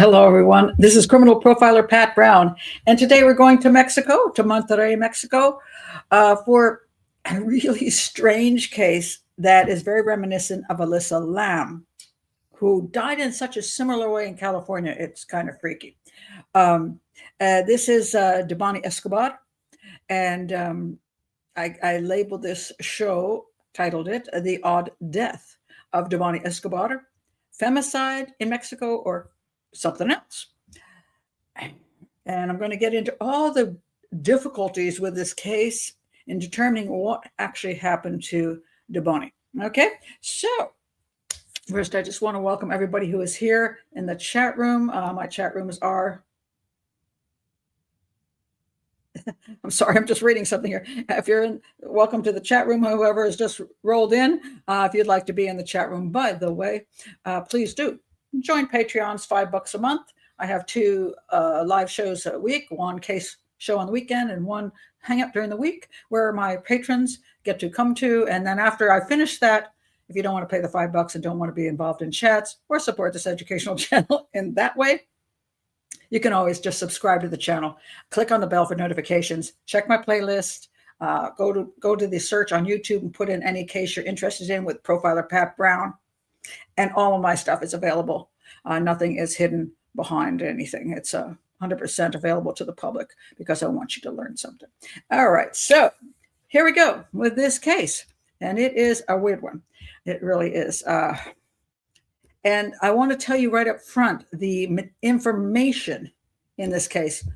Hello, everyone. This is criminal profiler Pat Brown, and today we're going to Mexico, to Monterrey, Mexico, for a really strange case that is very reminiscent of Alyssa Lam, who died in such a similar way in California. It's kind of freaky. This is Debanhi Escobar, and I labeled this show, titled it, The Odd Death of Debanhi Escobar, Femicide in Mexico, or something else. And I'm going to get into all the difficulties with this case in determining what actually happened to Debanhi. Okay, so first, I just want to welcome everybody who is here in the chat room. My chat rooms are I'm sorry, I'm just reading something here. If you're in, welcome to the chat room, whoever has just rolled in. If you'd like to be in the chat room, by the way, please do. Join Patreon's $5 a month. I have two live shows a week, one case show on the weekend and one hang up during the week where my patrons get to come to. And then after I finish that, if you don't want to pay the $5 and don't want to be involved in chats or support this educational channel in that way, you can always just subscribe to the channel, click on the bell for notifications, check my playlist, go to the search on YouTube and put in any case you're interested in with Profiler Pat Brown. And all of my stuff is available. Nothing is hidden behind anything. It's 100% available to the public because I want you to learn something. All right, so here we go with this case. And it is a weird one. It really is. And I want to tell you right up front, the information in this case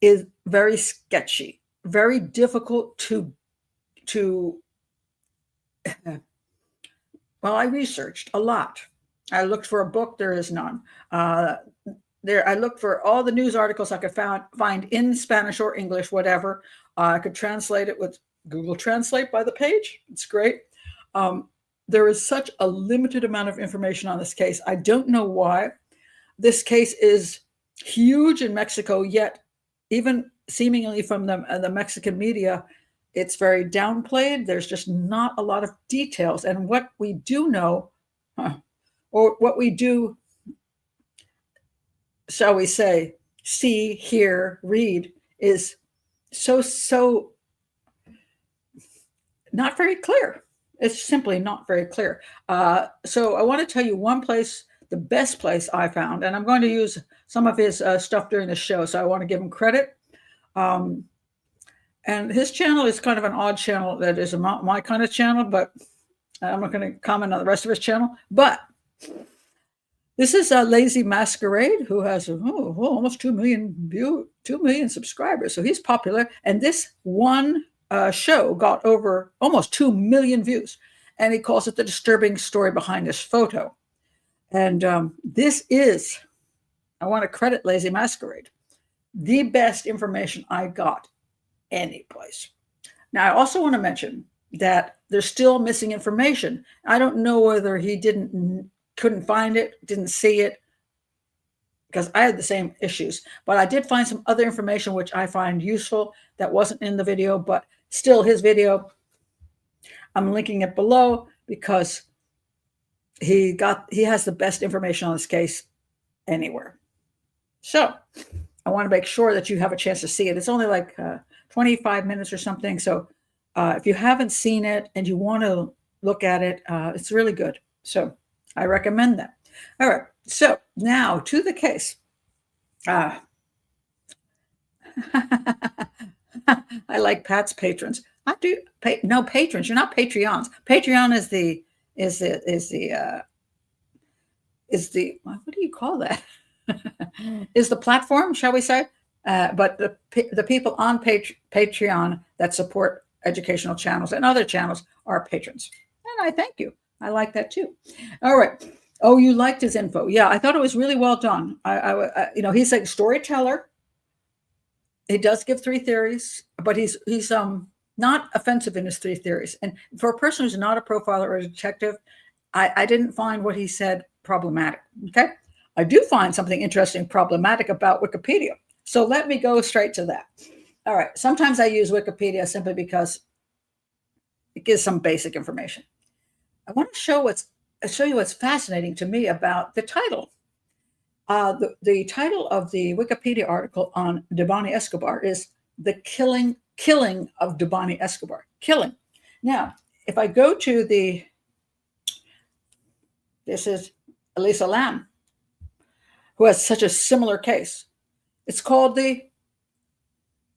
is very sketchy, very difficult to well, I researched a lot. I looked for a book. There is none. I looked for all the news articles I could find in Spanish or English, whatever. I could translate it with Google Translate by the page. It's great. There is such a limited amount of information on this case. I don't know why. This case is huge in Mexico, yet even seemingly from the Mexican media, it's very downplayed. There's just not a lot of details. And what we do know, or what we do, shall we say, see, hear, read, is so not very clear. It's simply not very clear. So I want to tell you one place, the best place I found, and I'm going to use some of his stuff during the show, so I want to give him credit. And his channel is kind of an odd channel that is not my kind of channel, but I'm not going to comment on the rest of his channel. But this is a Lazy Masquerade, who has almost 2 million subscribers. So he's popular. And this one show got over almost 2 million views. And he calls it the disturbing story behind this photo. And this is, I want to credit Lazy Masquerade, the best information I got any place. Now, I also want to mention that there's still missing information. I don't know whether he couldn't find it, didn't see it, because I had the same issues. But I did find some other information which I find useful that wasn't in the video, but still his video, I'm linking it below because he has the best information on this case anywhere. So I want to make sure that you have a chance to see it. It's only like 25 minutes or something. So if you haven't seen it and you want to look at it, it's really good. So I recommend that. All right. So now to the case. I like Pat's patrons. I do. No, patrons. You're not Patreons. Patreon is the what do you call that? Is the platform, shall we say? But the people on Patreon that support educational channels and other channels are patrons. And I thank you. I like that too. All right. Oh, you liked his info. Yeah, I thought it was really well done. He's a storyteller. He does give 3 theories, but he's not offensive in his 3 theories. And for a person who's not a profiler or a detective, I didn't find what he said problematic. Okay. I do find something interesting problematic about Wikipedia. So let me go straight to that. All right. Sometimes I use Wikipedia simply because it gives some basic information. I want to show you what's fascinating to me about the title. The title of the Wikipedia article on Debanhi Escobar is "The Killing of Debanhi Escobar." Killing. Now, if I go to this is Elisa Lam, who has such a similar case. It's called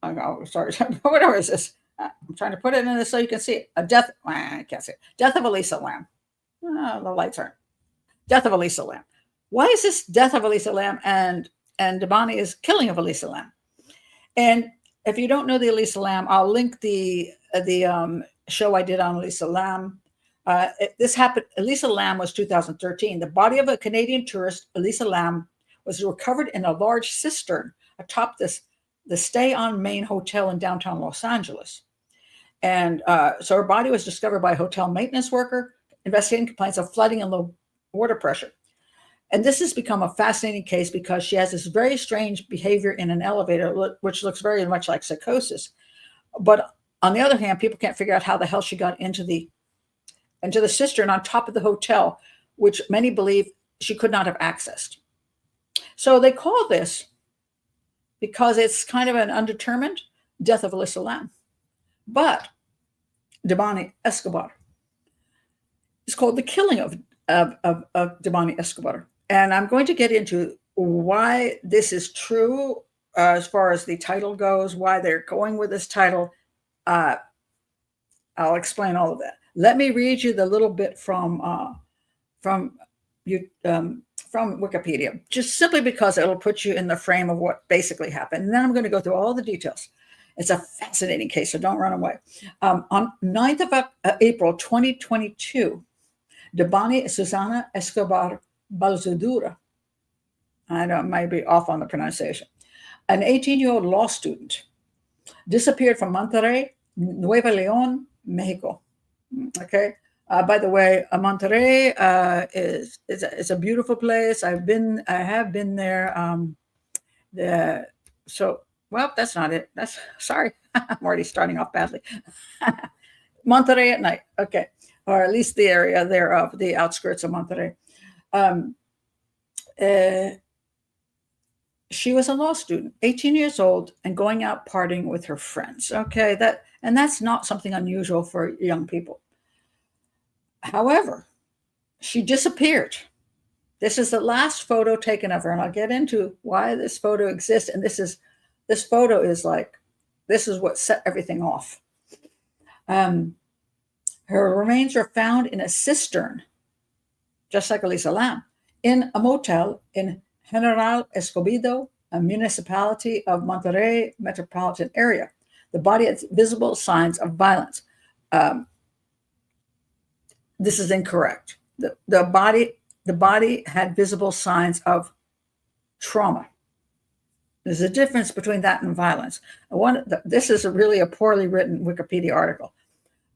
whatever is this? I'm trying to put it in this so you can see it. I can't see it. Death of Elisa Lam. Oh, the lights aren't. Death of Elisa Lam. Why is this death of Elisa Lam and Debanhi is killing of Elisa Lam? And if you don't know the Elisa Lam, I'll link the show I did on Elisa Lam. This happened. Elisa Lam was 2013. The body of a Canadian tourist, Elisa Lam, was recovered in a large cistern atop the Stay on Main Hotel in downtown Los Angeles. And so her body was discovered by a hotel maintenance worker investigating complaints of flooding and low water pressure. And this has become a fascinating case because she has this very strange behavior in an elevator, which looks very much like psychosis. But on the other hand, people can't figure out how the hell she got into the cistern on top of the hotel, which many believe she could not have accessed. So they call this, because it's kind of an undetermined, death of Elisa Lam. But Debanhi Escobar is called the killing of Debanhi Escobar. And I'm going to get into why this is true as far as the title goes, why they're going with this title. I'll explain all of that. Let me read you the little bit from Wikipedia, just simply because it'll put you in the frame of what basically happened. And then I'm going to go through all the details. It's a fascinating case, so don't run away. On 9th of April 2022, Debanhi Susana Escobar Balzadura, I know, might be off on the pronunciation, an 18-year-old law student, disappeared from Monterrey, Nueva León, Mexico. Okay. By the way, Monterrey is a beautiful place. I have been there. Well, that's not it. Sorry. I'm already starting off badly. Monterrey at night. Okay. Or at least the area thereof, the outskirts of Monterrey. She was a law student, 18 years old, and going out partying with her friends. Okay. That's not something unusual for young people. However, she disappeared. This is the last photo taken of her, and I'll get into why this photo exists. And this photo is what set everything off. Her remains are found in a cistern, just like Elisa Lam, in a motel in General Escobedo, a municipality of Monterrey metropolitan area. The body has visible signs of violence. This is incorrect. The body had visible signs of trauma. There's a difference between that and violence. This is really a poorly written Wikipedia article.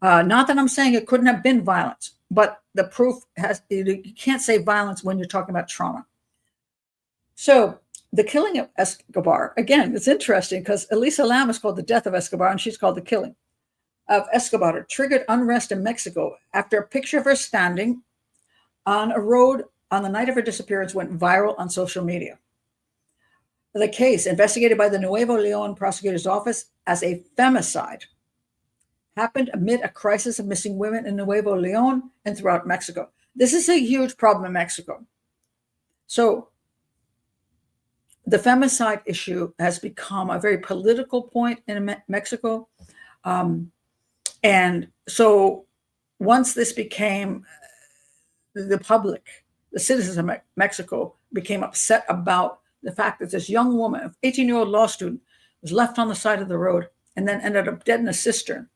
Not that I'm saying it couldn't have been violence, but the proof you can't say violence when you're talking about trauma. So the killing of Escobar, again, it's interesting because Elisa Lam is called the death of Escobar and she's called the killing of Escobar, triggered unrest in Mexico after a picture of her standing on a road on the night of her disappearance went viral on social media. The case, investigated by the Nuevo León prosecutor's office as a femicide, happened amid a crisis of missing women in Nuevo León and throughout Mexico. This is a huge problem in Mexico. So the femicide issue has become a very political point in Mexico. And so once this became the public, the citizens of Mexico became upset about the fact that this young woman, an 18-year-old law student, was left on the side of the road and then ended up dead in a cistern.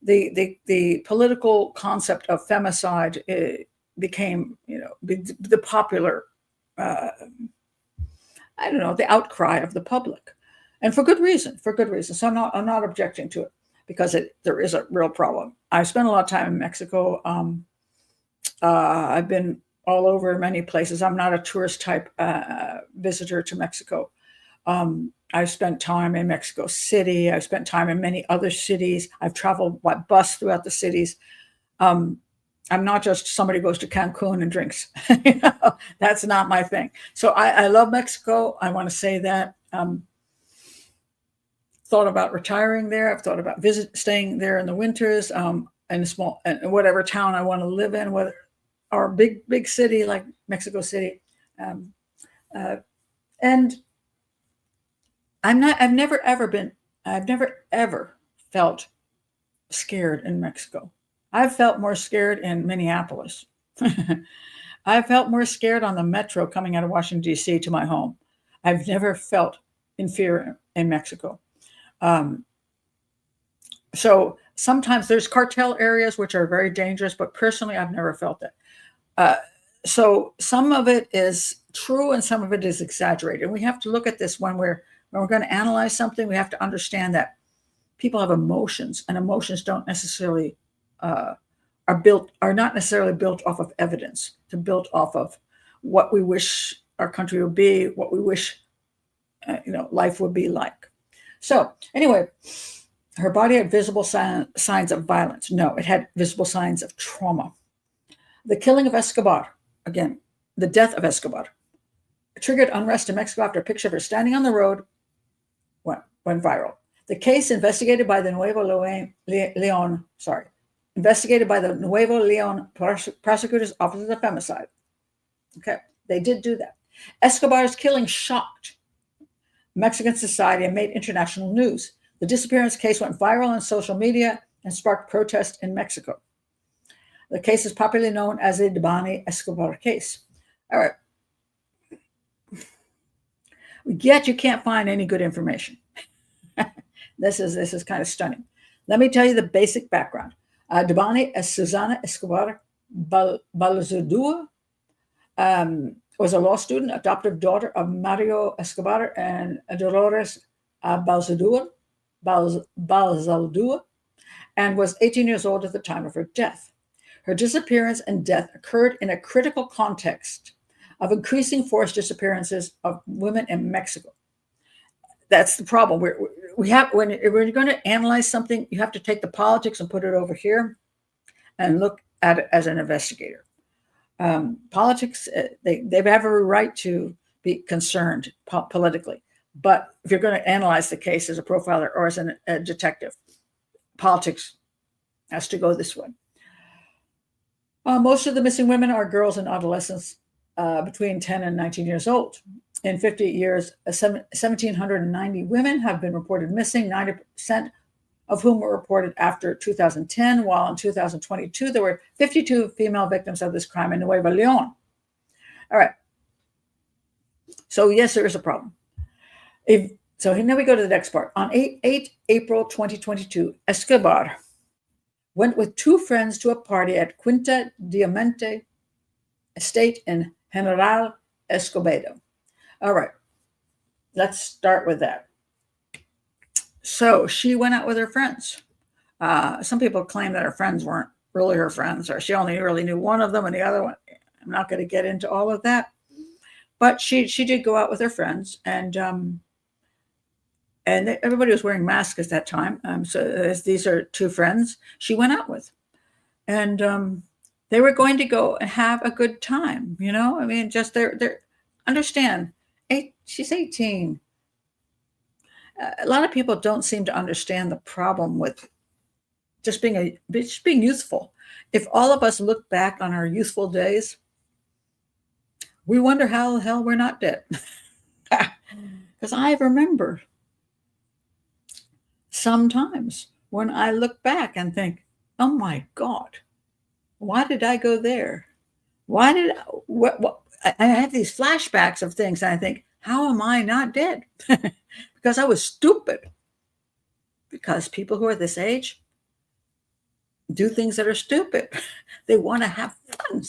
The political concept of femicide became, the popular, the outcry of the public, and for good reason. So I'm not objecting to it because there is a real problem. I spent a lot of time in Mexico. I've been all over many places. I'm not a tourist type visitor to Mexico. I've spent time in Mexico City. I've spent time in many other cities. I've traveled by bus throughout the cities. I'm not just somebody who goes to Cancun and drinks. That's not my thing. So I love Mexico. I want to say that. Thought about retiring there. I've thought about staying there in the winters, in a small, whatever town I want to live in, whether or big city like Mexico City. And I've never ever felt scared in Mexico. I've felt more scared in Minneapolis. I felt more scared on the metro coming out of Washington, D.C. to my home. I've never felt in fear in Mexico. So sometimes there's cartel areas which are very dangerous, but personally, I've never felt that. So some of it is true and some of it is exaggerated. And we have to look at this when we're going to analyze something. We have to understand that people have emotions, and emotions don't necessarily are not necessarily built off of evidence. They're built off of what we wish our country would be, what we wish life would be like. So anyway, her body had visible signs of violence. No, it had visible signs of trauma. The killing of Escobar, again, the death of Escobar, triggered unrest in Mexico after a picture of her standing on the road went viral. The case investigated by the Nuevo Leon Prosecutor's Office of Femicide. Okay, they did do that. Escobar's killing shocked Mexican society and made international news. The disappearance case went viral on social media and sparked protest in Mexico. The case is popularly known as the Debanhi Escobar case. All right. Yet you can't find any good information. This is kind of stunning. Let me tell you the basic background. Debanhi Susana Escobar Balzadua was a law student, adoptive daughter of Mario Escobar and Dolores Balzadua, and was 18 years old at the time of her death. Her disappearance and death occurred in a critical context of increasing forced disappearances of women in Mexico. That's the problem. When you're going to analyze something, you have to take the politics and put it over here and look at it as an investigator. Politics, they have a right to be concerned politically. But if you're going to analyze the case as a profiler or as a detective, politics has to go this way. Most of the missing women are girls and adolescents between 10 and 19 years old. In 50 years, 1,790 women have been reported missing, 90% of whom were reported after 2010, while in 2022, there were 52 female victims of this crime in Nueva Leon. All right. So yes, there is a problem. So now we go to the next part. On 8 April 2022, Escobar went with two friends to a party at Quinta Diamante Estate in General Escobedo. All right, let's start with that. So she went out with her friends. Some people claim that her friends weren't really her friends, or she only really knew one of them and the other one. I'm not going to get into all of that. But she did go out with her friends, and everybody was wearing masks at that time. So these are two friends she went out with, and they were going to go and have a good time. I mean, just they're understand. She's 18. A lot of people don't seem to understand the problem with just being youthful. If all of us look back on our youthful days, we wonder how the hell we're not dead. Because I remember sometimes when I look back and think, oh my God, why did I go there? I have these flashbacks of things, and I think, how am I not dead? Because I was stupid. Because people who are this age do things that are stupid. They want to have fun.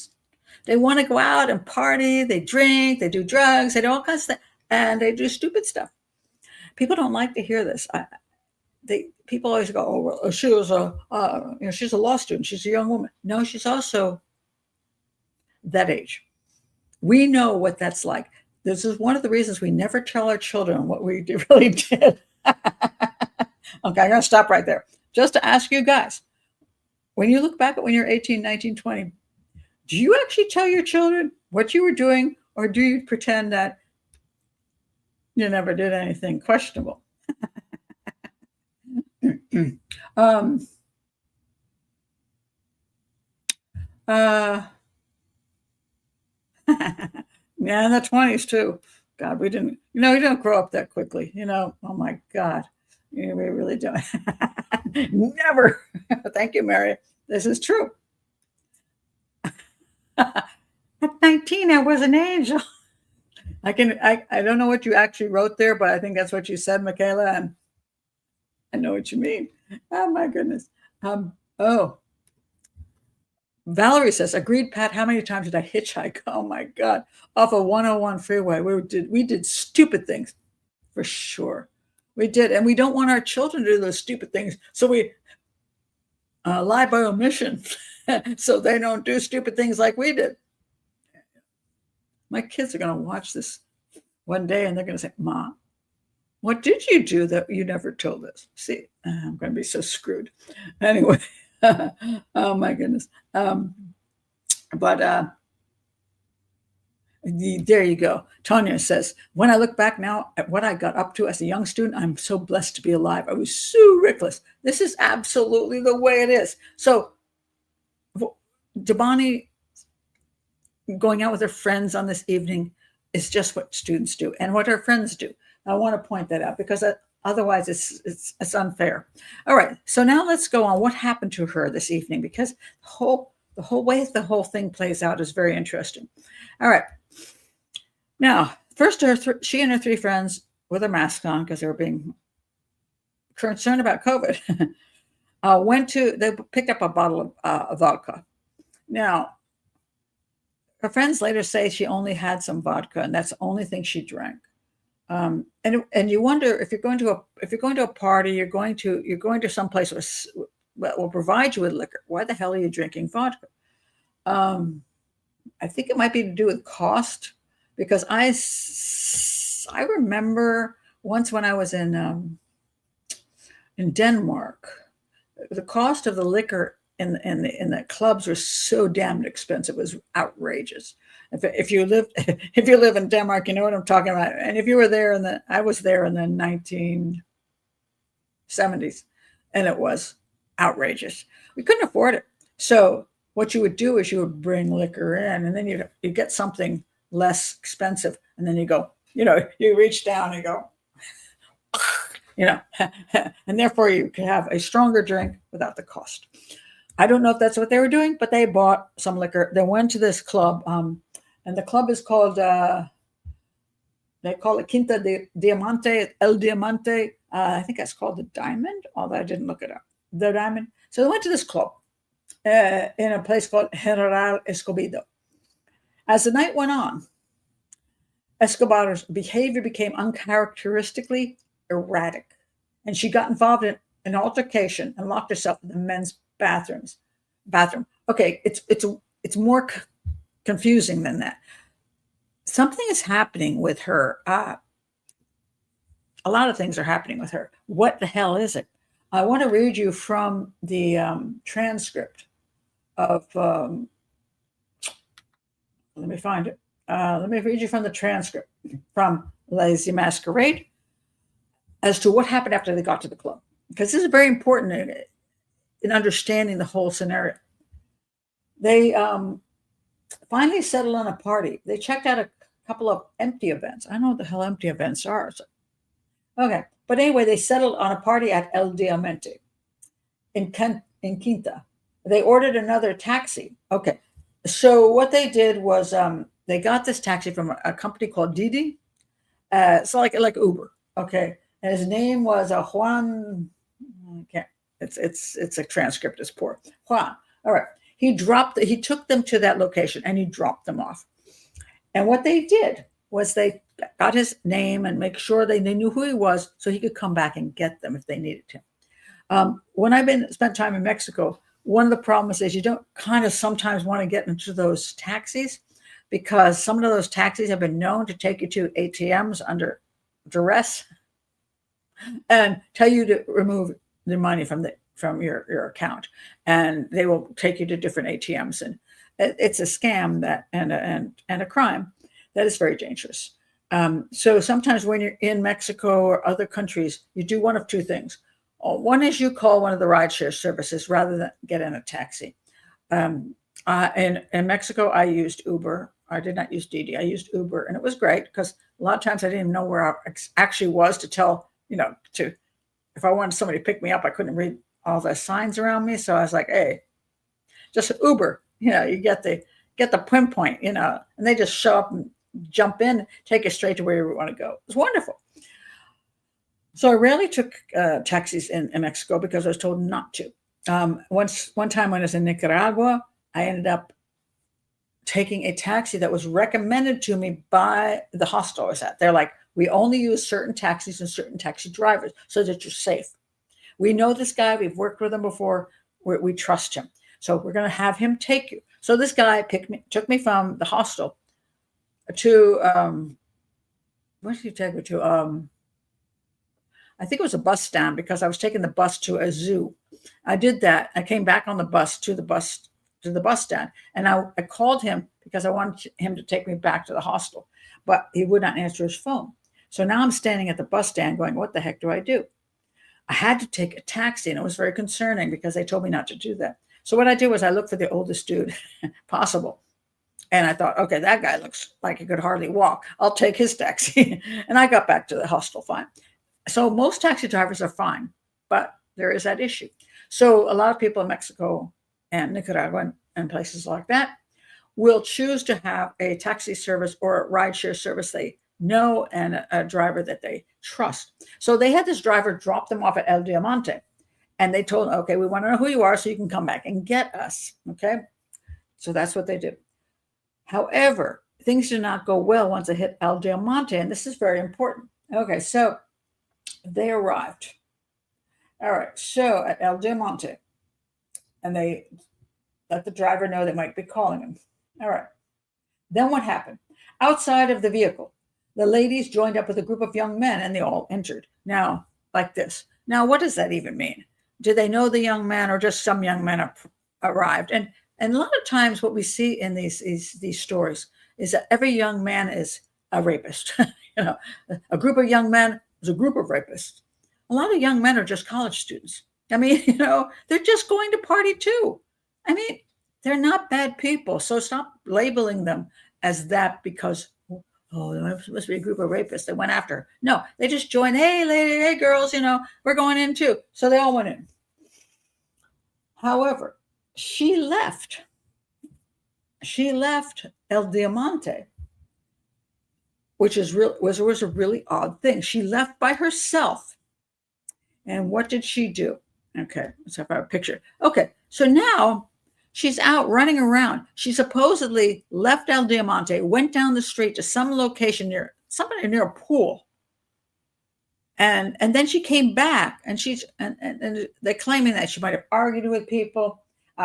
They want to go out and party. They drink. They do drugs. They do all kinds of stuff, and they do stupid stuff. People don't like to hear this. People always go, "Oh, well, she was she's a law student. She's a young woman." No, she's also that age. We know what that's like. This is one of the reasons we never tell our children what we really did. Okay, I'm going to stop right there. Just to ask you guys, when you look back at when you're 18, 19, 20, do you actually tell your children what you were doing, or do you pretend that you never did anything questionable? um, uh, yeah, in the 20s too. God, we didn't, you don't grow up that quickly, oh my God. We really don't. Never. Thank you, Mary. This is true. At 19, I was an angel. I don't know what you actually wrote there, but I think that's what you said, Michaela, and I know what you mean. Oh my goodness. Oh, Valerie says, agreed, Pat. How many times did I hitchhike? Oh my God. Off a 101 freeway. We did stupid things for sure. We did. And we don't want our children to do those stupid things. So we lie by omission so they don't do stupid things like we did. My kids are going to watch this one day and they're going to say, Ma, what did you do that you never told us? See, I'm going to be so screwed. Anyway, oh my goodness. But there you go. Tanya says, when I look back now at what I got up to as a young student, I'm so blessed to be alive. I was so reckless. This is absolutely the way it is. So Debanhi going out with her friends on this evening is just what students do and what her friends do. I want to point that out because otherwise it's unfair. All right, so now let's go on what happened to her this evening, because the whole way the whole thing plays out is very interesting. All right, now first she and her three friends with their masks on because they were being concerned about COVID. They picked up a bottle of vodka. Now, her friends later say she only had some vodka, and that's the only thing she drank. And you wonder if you're going to a party, you're going to some place that will provide you with liquor. Why the hell are you drinking vodka? I think it might be to do with cost, because I remember once when I was in Denmark, the cost of the liquor in the clubs was so damned expensive. It was outrageous. If you live in Denmark, you know what I'm talking about. And if you were there I was there in the 1970s, and it was outrageous. We couldn't afford it. So what you would do is you would bring liquor in, and then you get something less expensive, and then you go, you reach down and go, and therefore you can have a stronger drink without the cost. I don't know if that's what they were doing, but they bought some liquor. They went to this club, and the club is called, they call it Quinta de Diamante, El Diamante. I think that's called the Diamond, although I didn't look it up. The Diamond. So they went to this club in a place called General Escobedo. As the night went on, Escobar's behavior became uncharacteristically erratic, and she got involved in an altercation and locked herself in the men's bathroom. Okay, it's more confusing than that. Something is happening with her. A lot of things are happening with her. What the hell is it? I want to read you from the transcript of. Let me find it. Let me read you from the transcript from Lazy Masquerade as to what happened after they got to the club, because this is very important in understanding the whole scenario. They finally settled on a party. They checked out a couple of empty events. I don't know what the hell empty events are. So. Okay. But anyway, they settled on a party at El Diamante in Quinta. They ordered another taxi. Okay. So what they did was they got this taxi from a company called Didi. So like Uber. Okay. And his name was Juan. I can't. It's a transcript. It's poor. Juan. All right. He took them to that location and he dropped them off. And what they did was they got his name and make sure they knew who he was so he could come back and get them if they needed him. When I've spent time in Mexico, one of the problems is you don't kind of sometimes want to get into those taxis, because some of those taxis have been known to take you to ATMs under duress and tell you to remove the money from your account, and they will take you to different ATMs. And it's a scam that and a crime that is very dangerous. So sometimes when you're in Mexico or other countries, you do one of two things. One is you call one of the rideshare services rather than get in a taxi. In Mexico, I used Uber. I did not use Didi. I used Uber, and it was great because a lot of times I didn't even know where I actually was to tell, if I wanted somebody to pick me up, I couldn't read all the signs around me. So I was like, hey, just Uber, you get the pinpoint, and they just show up and jump in, take you straight to where you want to go. It was wonderful. So I rarely took taxis in Mexico because I was told not to. One time when I was in Nicaragua, I ended up taking a taxi that was recommended to me by the hostel I was at. They're like, we only use certain taxis and certain taxi drivers so that you're safe. We know this guy. We've worked with him before. We trust him. So we're going to have him take you. So this guy took me from the hostel to, where did he take me to? I think it was a bus stand because I was taking the bus to a zoo. I did that. I came back on the bus to the bus stand, and I called him because I wanted him to take me back to the hostel, but he would not answer his phone. So now I'm standing at the bus stand going, what the heck do I do? I had to take a taxi, and it was very concerning because they told me not to do that. So what I did was I looked for the oldest dude possible. And I thought, okay, that guy looks like he could hardly walk. I'll take his taxi. And I got back to the hostel fine. So most taxi drivers are fine, but there is that issue. So a lot of people in Mexico and Nicaragua and places like that will choose to have a taxi service or a rideshare service they know and a driver that they trust. So they had this driver drop them off at El Diamante, and they told them, okay, we want to know who you are so you can come back and get us. Okay. So that's what they did. However, things did not go well once they hit El Diamante, and this is very important. Okay, so they arrived. All right, so at El Diamante, and they let the driver know they might be calling him. All right. Then what happened? Outside of the vehicle, the ladies joined up with a group of young men, and they all entered. Now, like this. Now, what does that even mean? Do they know the young man, or just some young men arrived? And a lot of times what we see in these stories is that every young man is a rapist. A group of young men is a group of rapists. A lot of young men are just college students. I mean, they're just going to party too. I mean, they're not bad people. So stop labeling them as that because, there must be a group of rapists that went after her. No, they just joined, hey, lady, hey, girls, we're going in too. So they all went in. However, she left El Diamante, which was a really odd thing. She left by herself. And what did she do? Okay, let's have a picture. Okay, so now she's out running around. She supposedly left El Diamante, went down the street to some location near a pool. And then she came back, and and they're claiming that she might have argued with people.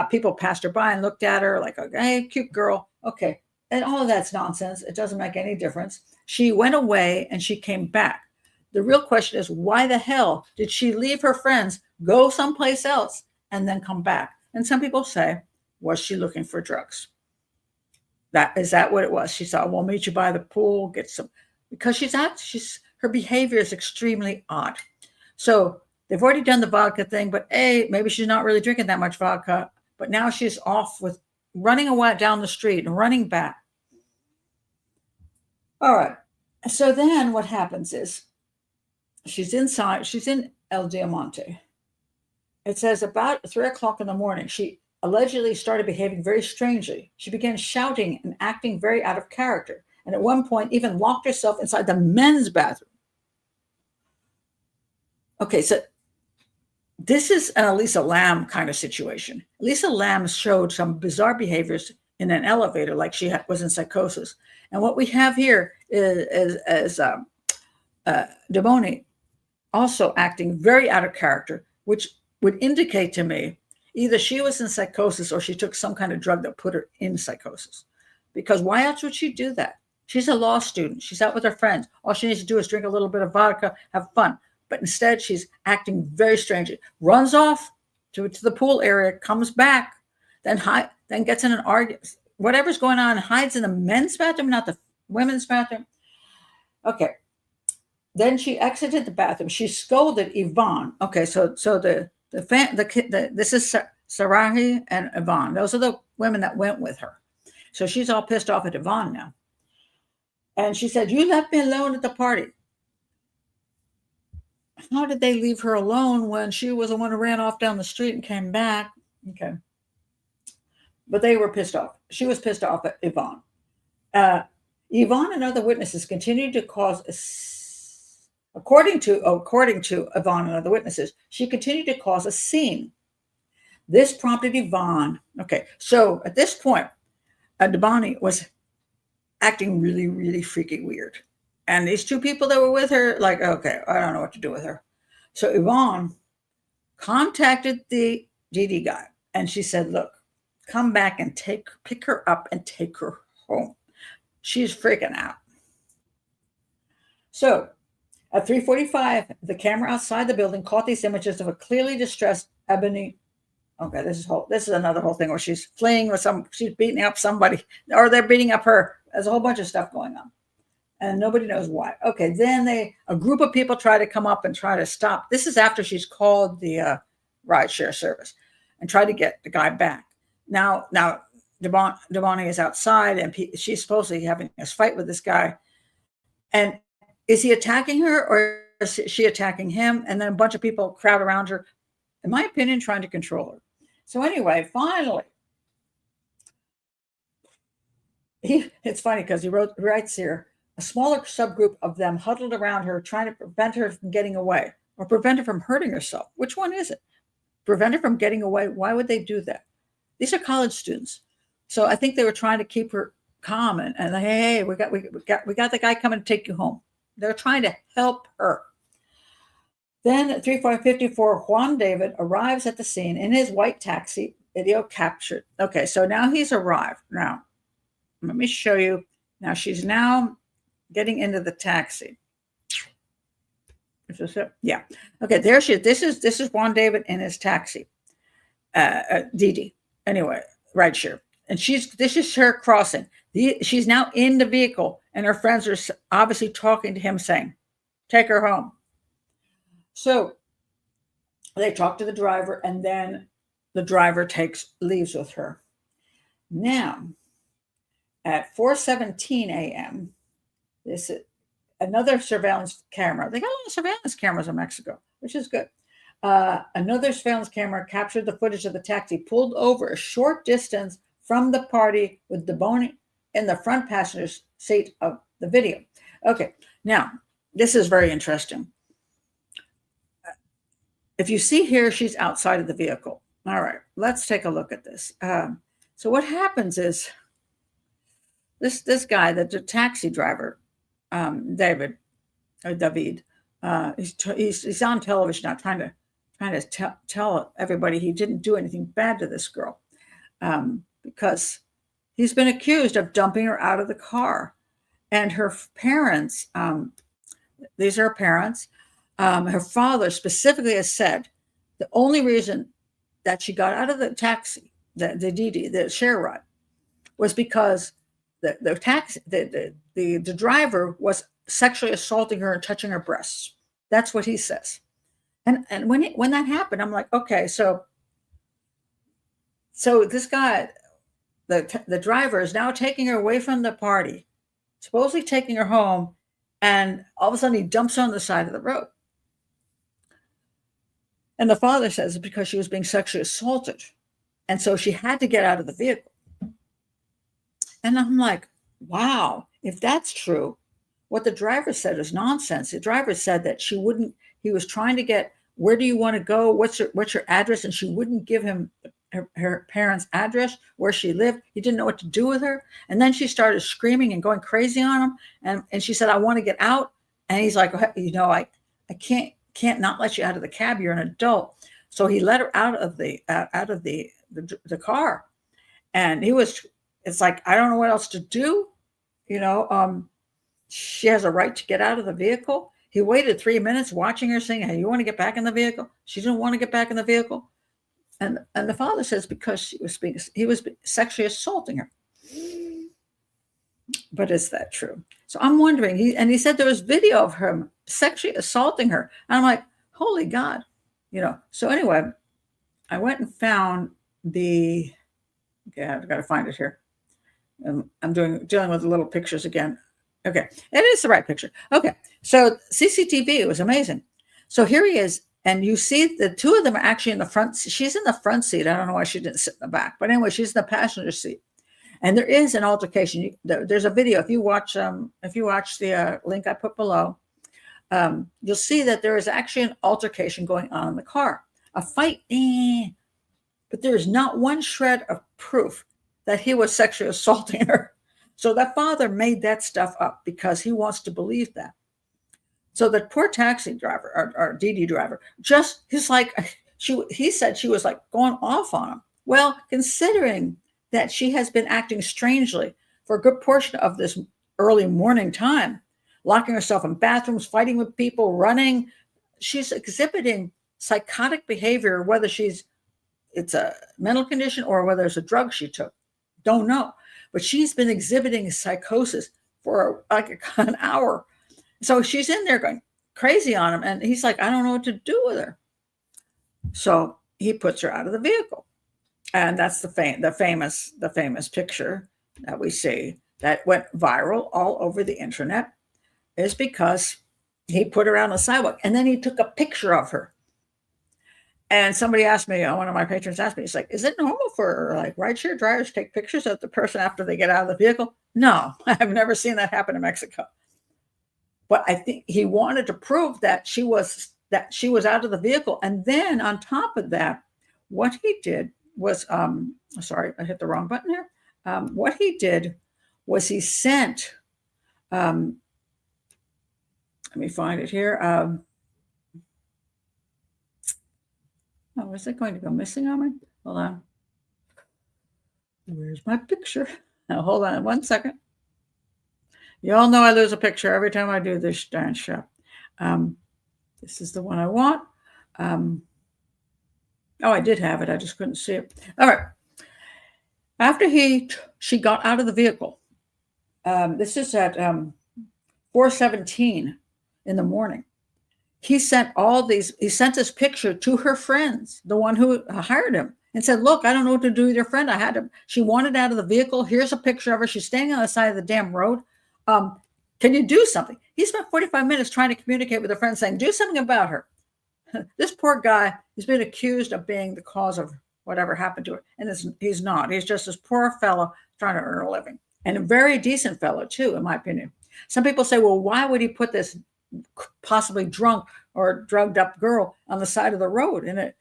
People passed her by and looked at her like, hey, cute girl. Okay. And all of that's nonsense. It doesn't make any difference. She went away and she came back. The real question is, why the hell did she leave her friends, go someplace else, and then come back? And some people say, was she looking for drugs? Is that what it was? She thought, we'll meet you by the pool, get some, because her behavior is extremely odd. So they've already done the vodka thing, but maybe she's not really drinking that much vodka. But now she's off with running away down the street and running back. All right. So then what happens is she's in El Diamante. It says about 3:00 in the morning, she allegedly started behaving very strangely. She began shouting and acting very out of character. And at one point even locked herself inside the men's bathroom. Okay, so this is an Elisa Lam kind of situation. Elisa Lam showed some bizarre behaviors in an elevator, like she was in psychosis. And what we have here is Debanhi also acting very out of character, which would indicate to me either she was in psychosis or she took some kind of drug that put her in psychosis. Because why else would she do that? She's a law student. She's out with her friends. All she needs to do is drink a little bit of vodka, have fun. But instead, she's acting very strangely. Runs off, to the pool area, comes back, then gets in an argument, whatever's going on, hides in the men's bathroom, not the women's bathroom. Okay. Then she exited the bathroom. She scolded Yvonne. Okay, so this is Sarahi and Yvonne. Those are the women that went with her. So she's all pissed off at Yvonne now. And she said, "You left me alone at the party." How did they leave her alone when she was the one who ran off down the street and came back? Okay. But they were pissed off. She was pissed off at Yvonne. Yvonne and other witnesses continued to cause, according to Yvonne and other witnesses, she continued to cause a scene. This prompted Yvonne. Okay, so at this point, Debanhi was acting really, really freaky weird. And these two people that were with her, like, okay, I don't know what to do with her. So Yvonne contacted the DD guy, and she said, "Look, come back and pick her up and take her home. She's freaking out." So at 3:45, the camera outside the building caught these images of a clearly distressed Debanhi. Okay, this is another whole thing where she's fleeing with she's beating up somebody, or they're beating up her. There's a whole bunch of stuff going on, and nobody knows why. Okay, then a group of people try to come up and try to stop. This is after she's called the rideshare service and tried to get the guy back. Now Debanhi is outside, and she's supposedly having this fight with this guy. And is he attacking her, or is she attacking him? And then a bunch of people crowd around her, in my opinion, trying to control her. So anyway, finally, it's funny because he writes here, a smaller subgroup of them huddled around her, trying to prevent her from getting away or prevent her from hurting herself. Which one is it? Prevent her from getting away? Why would they do that? These are college students. So I think they were trying to keep her calm and hey, we got the guy coming to take you home. They're trying to help her. Then at 3:54, Juan David arrives at the scene in his white taxi, video captured. Okay, so now he's arrived. Now, let me show you. Now she's now getting into the taxi. Is this it? Yeah. Okay, there she is. This is Juan David in his taxi. Didi. Anyway, rideshare. And this is her crossing. She's now in the vehicle, and her friends are obviously talking to him, saying, "Take her home." So they talk to the driver, and then the driver leaves with her. Now, at 4:17 a.m., this is another surveillance camera. They got a lot of surveillance cameras in Mexico, which is good. Another surveillance camera captured the footage of the taxi pulled over a short distance from the party with Debanhi in the front passenger seat of the video. Okay, now, this is very interesting. If you see here, she's outside of the vehicle. All right, let's take a look at this. So what happens is this guy, the taxi driver, David, he's on television now trying to tell everybody he didn't do anything bad to this girl, because he's been accused of dumping her out of the car. And her parents, these are her parents, her father specifically has said the only reason that she got out of the taxi, the share ride, was because the driver was sexually assaulting her and touching her breasts. That's what he says. And when that happened, I'm like, okay, so this guy, the driver, is now taking her away from the party, supposedly taking her home, and all of a sudden he dumps her on the side of the road. And the father says it's because she was being sexually assaulted, and so she had to get out of the vehicle. And I'm like, wow, if that's true, what the driver said is nonsense. The driver said that he was trying to get, where do you want to go? What's your address? And she wouldn't give him her parents' address, where she lived. He didn't know what to do with her. And then she started screaming and going crazy on him. And she said, "I want to get out." And he's like, I can't not let you out of the cab. You're an adult. So he let her out of the car. And it's like, I don't know what else to do. She has a right to get out of the vehicle. He waited 3 minutes watching her saying, "Hey, you want to get back in the vehicle?" She didn't want to get back in the vehicle. And the father says because he was sexually assaulting her. But is that true? So I'm wondering, he said there was video of him sexually assaulting her. And I'm like, holy God, So anyway, I went and found okay, I've got to find it here. I'm dealing with the little pictures again. Okay, it is the right picture. Okay, so CCTV was amazing. So here he is, and you see the two of them are actually in the front. She's in the front seat. I don't know why she didn't sit in the back, but anyway, she's in the passenger seat. And there is an altercation. There's a video. If you watch the link I put below, you'll see that there is actually an altercation going on in the car, a fight. But there is not one shred of proof that he was sexually assaulting her. So that father made that stuff up because he wants to believe that. So the poor taxi driver or DD driver, he said she was like going off on him. Well, considering that she has been acting strangely for a good portion of this early morning time, locking herself in bathrooms, fighting with people, running. She's exhibiting psychotic behavior, whether it's a mental condition or whether it's a drug she took. Don't know. But she's been exhibiting psychosis for like an hour. So she's in there going crazy on him. And he's like, I don't know what to do with her. So he puts her out of the vehicle. And that's the famous picture that we see that went viral all over the internet, is because he put her on the sidewalk and then he took a picture of her. And somebody asked me, one of my patrons asked me, he's like, is it normal for like rideshare drivers to take pictures of the person after they get out of the vehicle? No, I've never seen that happen in Mexico. But I think he wanted to prove that she was out of the vehicle. And then on top of that, what he did was, sorry, I hit the wrong button here. What he did was he sent, let me find it here. Is it going to go missing on me? Hold on. Where's my picture? Now, hold on 1 second. You all know I lose a picture every time I do this darn show. This is the one I want. I did have it. I just couldn't see it. All right. After she got out of the vehicle, this is at 4:17 in the morning. He sent this picture to her friends, the one who hired him, and said, look, I don't know what to do with your friend. She wanted out of the vehicle. Here's a picture of her. She's standing on the side of the damn road. Can you do something? He spent 45 minutes trying to communicate with her friend saying, do something about her. This poor guy has been accused of being the cause of whatever happened to her. And he's not. He's just this poor fellow trying to earn a living. And a very decent fellow, too, in my opinion. Some people say, well, why would he put this possibly drunk or drugged up girl on the side of the road? And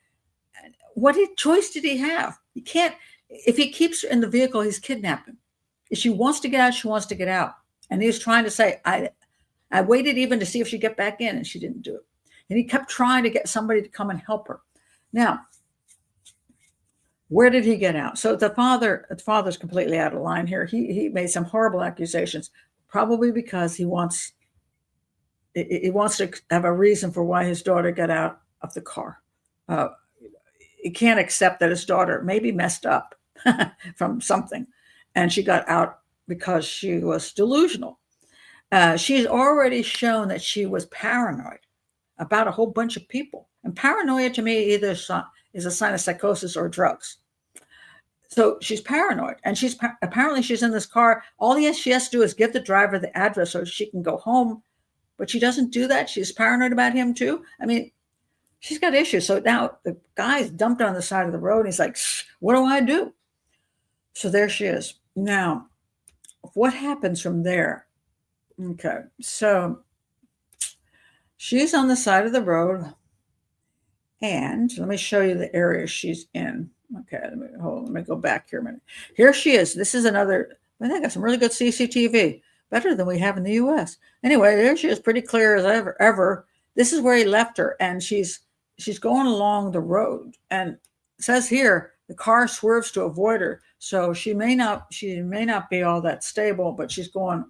what choice did he have? He can't. If he keeps her in the vehicle, he's kidnapping. If she wants to get out, she wants to get out. And he was trying to say, I waited even to see if she'd get back in, and she didn't do it. And he kept trying to get somebody to come and help her. Now, where did he get out? So the father's completely out of line here. He made some horrible accusations, probably because he wants to have a reason for why his daughter got out of the car. He can't accept that his daughter maybe messed up from something, and she got out because she was delusional. She's already shown that she was paranoid about a whole bunch of people. And paranoia to me either is a sign of psychosis or drugs. So she's paranoid, and apparently she's in this car. All she has to do is give the driver the address so she can go home, but she doesn't do that. She's paranoid about him too. I mean, she's got issues. So now the guy's dumped on the side of the road. And he's like, what do I do? So there she is. Now, what happens from there? Okay, so she's on the side of the road, and let me show you the area she's in. Okay, let me go back here a minute. Here she is. This is another. I think I got some really good CCTV, better than we have in the U.S. Anyway, there she is, pretty clear as ever. This is where he left her, and she's going along the road, and it says here the car swerves to avoid her, so she may not be all that stable, but she's going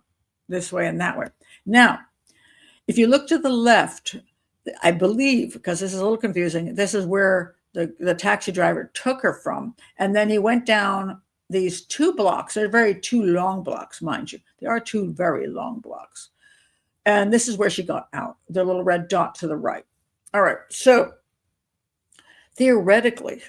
this way and that way. Now, if you look to the left, I believe, because this is a little confusing, this is where the taxi driver took her from. And then he went down these 2 blocks. They're very 2 long blocks, mind you. They are 2 very long blocks. And this is where she got out, the little red dot to the right. All right. So theoretically,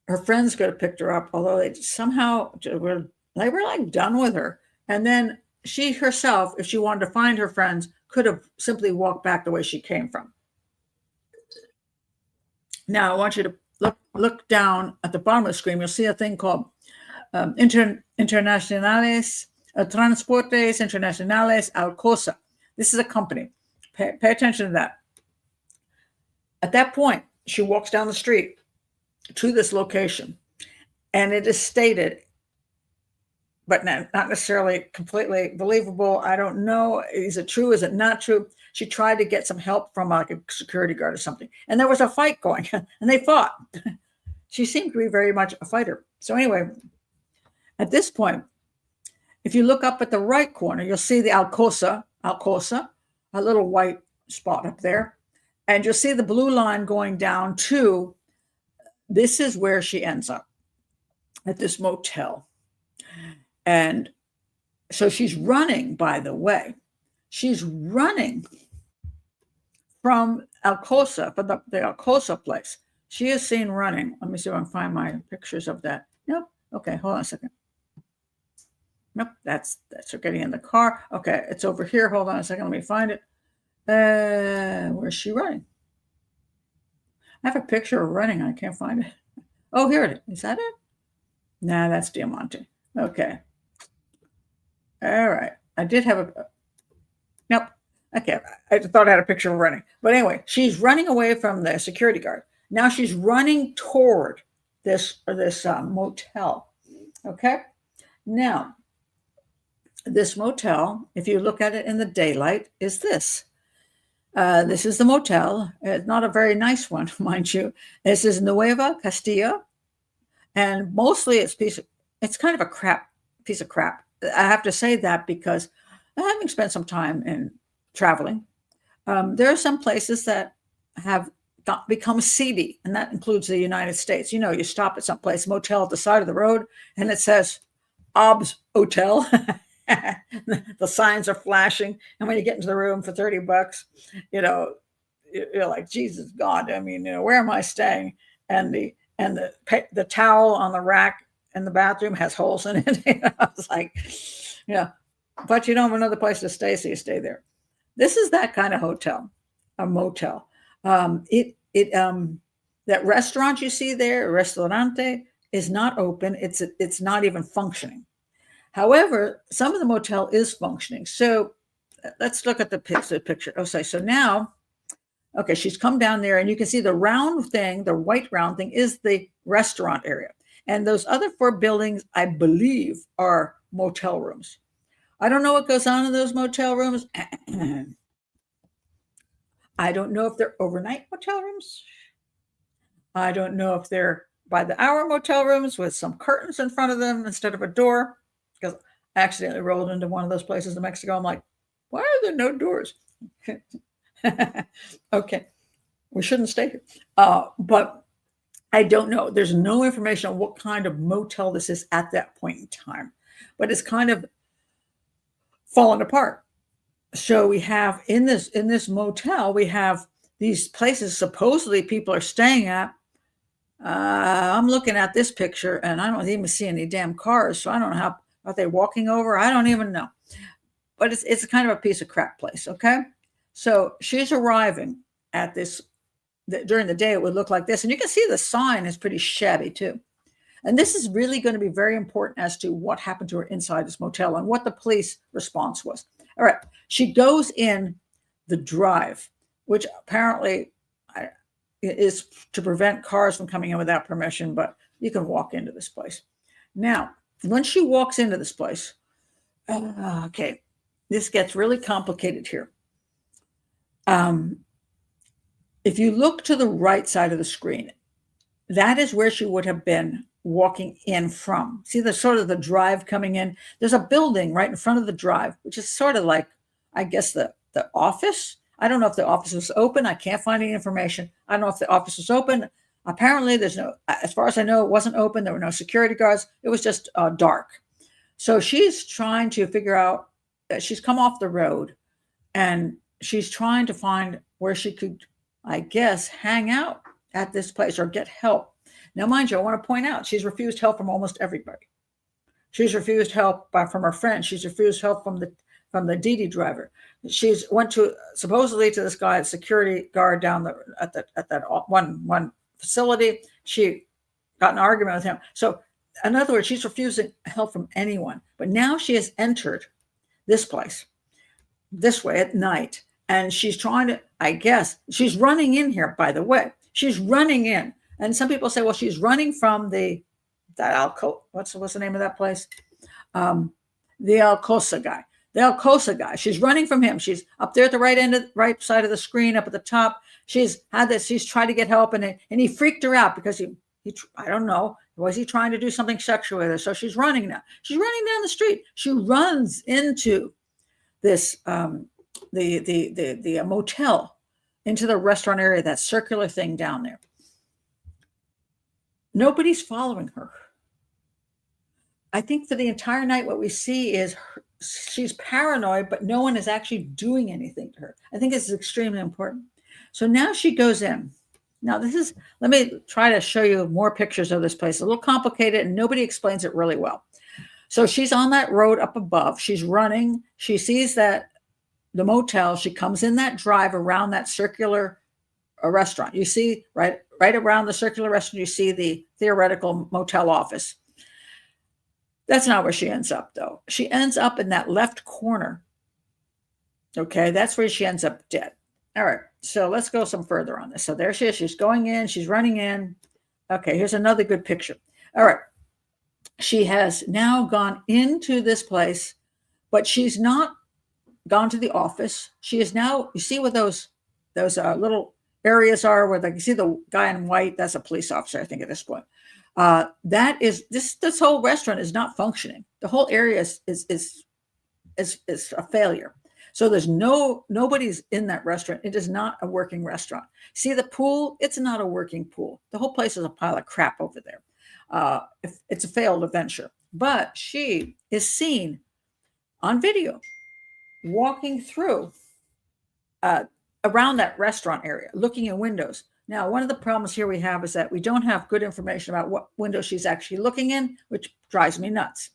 her friends could have picked her up, although they somehow were like done with her. And then she herself, if she wanted to find her friends, could have simply walked back the way she came from. Now, I want you to look down at the bottom of the screen. You'll see a thing called Internacionales, Transportes Internacionales Alcoa. This is a company. Pay attention to that. At that point, she walks down the street to this location, and it is stated, but not necessarily completely believable. I don't know. Is it true? Is it not true? She tried to get some help from like a security guard or something. And there was a fight going and they fought. She seemed to be very much a fighter. So anyway, at this point, if you look up at the right corner, you'll see the Alcoa, a little white spot up there. And you'll see the blue line going down to, this is where she ends up, at this motel. And so she's running, by the way. She's running from Alcoa, from the Alcoa place. She is seen running. Let me see if I can find my pictures of that. Nope. Okay, hold on a second. Nope, that's her getting in the car. Okay, it's over here. Hold on a second. Let me find it. Where's she running? I have a picture of running. I can't find it. Oh, here it is. Is that it? Nah, that's Diamante. Okay. All right. I did have a... Nope. Okay. I thought I had a picture of running. But anyway, she's running away from the security guard. Now she's running toward this motel. Okay. Now, this motel, if you look at it in the daylight, is this. This is the motel. It's not a very nice one, mind you. This is Nueva Castilla. And mostly it's kind of a piece of crap. I have to say that because having spent some time in traveling, there are some places that have become seedy, and that includes the United States. You know, you stop at some place, motel at the side of the road, and it says Ob's Hotel. The signs are flashing, and when you get into the room for $30, you know, you're like, Jesus God, I mean, you know, where am I staying? And the towel on the rack in the bathroom has holes in it. I was like, yeah, but you don't have another place to stay, so you stay there. This is that kind of hotel, a motel. That restaurant you see there, Restaurante, is not open. It's not even functioning. However, some of the motel is functioning. So let's look at the picture. Okay, so now, okay, she's come down there, and you can see the round thing, the white round thing, is the restaurant area. And those other 4 buildings, I believe, are motel rooms. I don't know what goes on in those motel rooms. I don't know if they're overnight motel rooms. I don't know if they're by the hour motel rooms with some curtains in front of them instead of a door, because I accidentally rolled into one of those places in Mexico. I'm like, why are there no doors? Okay, we shouldn't stay here. But I don't know. There's no information on what kind of motel this is at that point in time, but it's kind of fallen apart. So we have in this motel, we have these places supposedly people are staying at. I'm looking at this picture, and I don't even see any damn cars. So I don't know how are they walking over. I don't even know. But it's kind of a piece of crap place. Okay, so she's arriving at this. During the day, it would look like this, and you can see the sign is pretty shabby too. And this is really going to be very important as to what happened to her inside this motel and what the police response was. All right, she goes in the drive, which apparently is to prevent cars from coming in without permission, but you can walk into this place. Now, when she walks into this place, okay, this gets really complicated here. If you look to the right side of the screen, that is where she would have been walking in from. See the sort of the drive coming in? There's a building right in front of the drive, which is sort of like, I guess, the office. I don't know if the office was open. I can't find any information. I don't know if the office was open. Apparently, there's no, as far as I know, it wasn't open. There were no security guards. It was just dark. So she's trying to figure out, she's come off the road and she's trying to find where she could, I guess, hang out at this place or get help. Now, mind you, I want to point out she's refused help from almost everybody. She's refused help from her friends. She's refused help from the Didi driver. She's went to supposedly to this guy, security guard down at that one facility. She got an argument with him. So, in other words, she's refusing help from anyone. But now she has entered this place this way at night, and she's trying to, I guess, she's running in here, by the way. She's running in. And some people say, well, she's running from that Alcoa, what's the name of that place? The Alcoa guy. The Alcoa guy. She's running from him. She's up there at the right side of the screen, up at the top. She's tried to get help, and he freaked her out because he I don't know, was he trying to do something sexual with her? So she's running now. She's running down the street. She runs into this the motel, into the restaurant area, that circular thing down there. Nobody's following her. I think for the entire night, what we see is she's paranoid, but no one is actually doing anything to her. I think this is extremely important. So now she goes in. Now let me try to show you more pictures of this place. It's a little complicated and nobody explains it really well. So she's on that road up above. She's running. She sees the motel. She comes in that drive around that circular restaurant. You see right around the circular restaurant, you see the theoretical motel office. That's not where she ends up, though. She ends up in that left corner. Okay, that's where she ends up dead. All right, so let's go some further on this. So there she is. She's going in. She's running in. Okay, here's another good picture. All right. She has now gone into this place, but she's not gone to the office. She is now, you see where those little areas are where you see the guy in white, that's a police officer, I think, at this point. That is this whole restaurant is not functioning. The whole area is a failure. So there's nobody's in that restaurant. It is not a working restaurant. See the pool? It's not a working pool. The whole place is a pile of crap over there. It's a failed venture. But she is seen on video walking through around that restaurant area, looking in windows. Now, one of the problems here we have is that we don't have good information about what window she's actually looking in, which drives me nuts.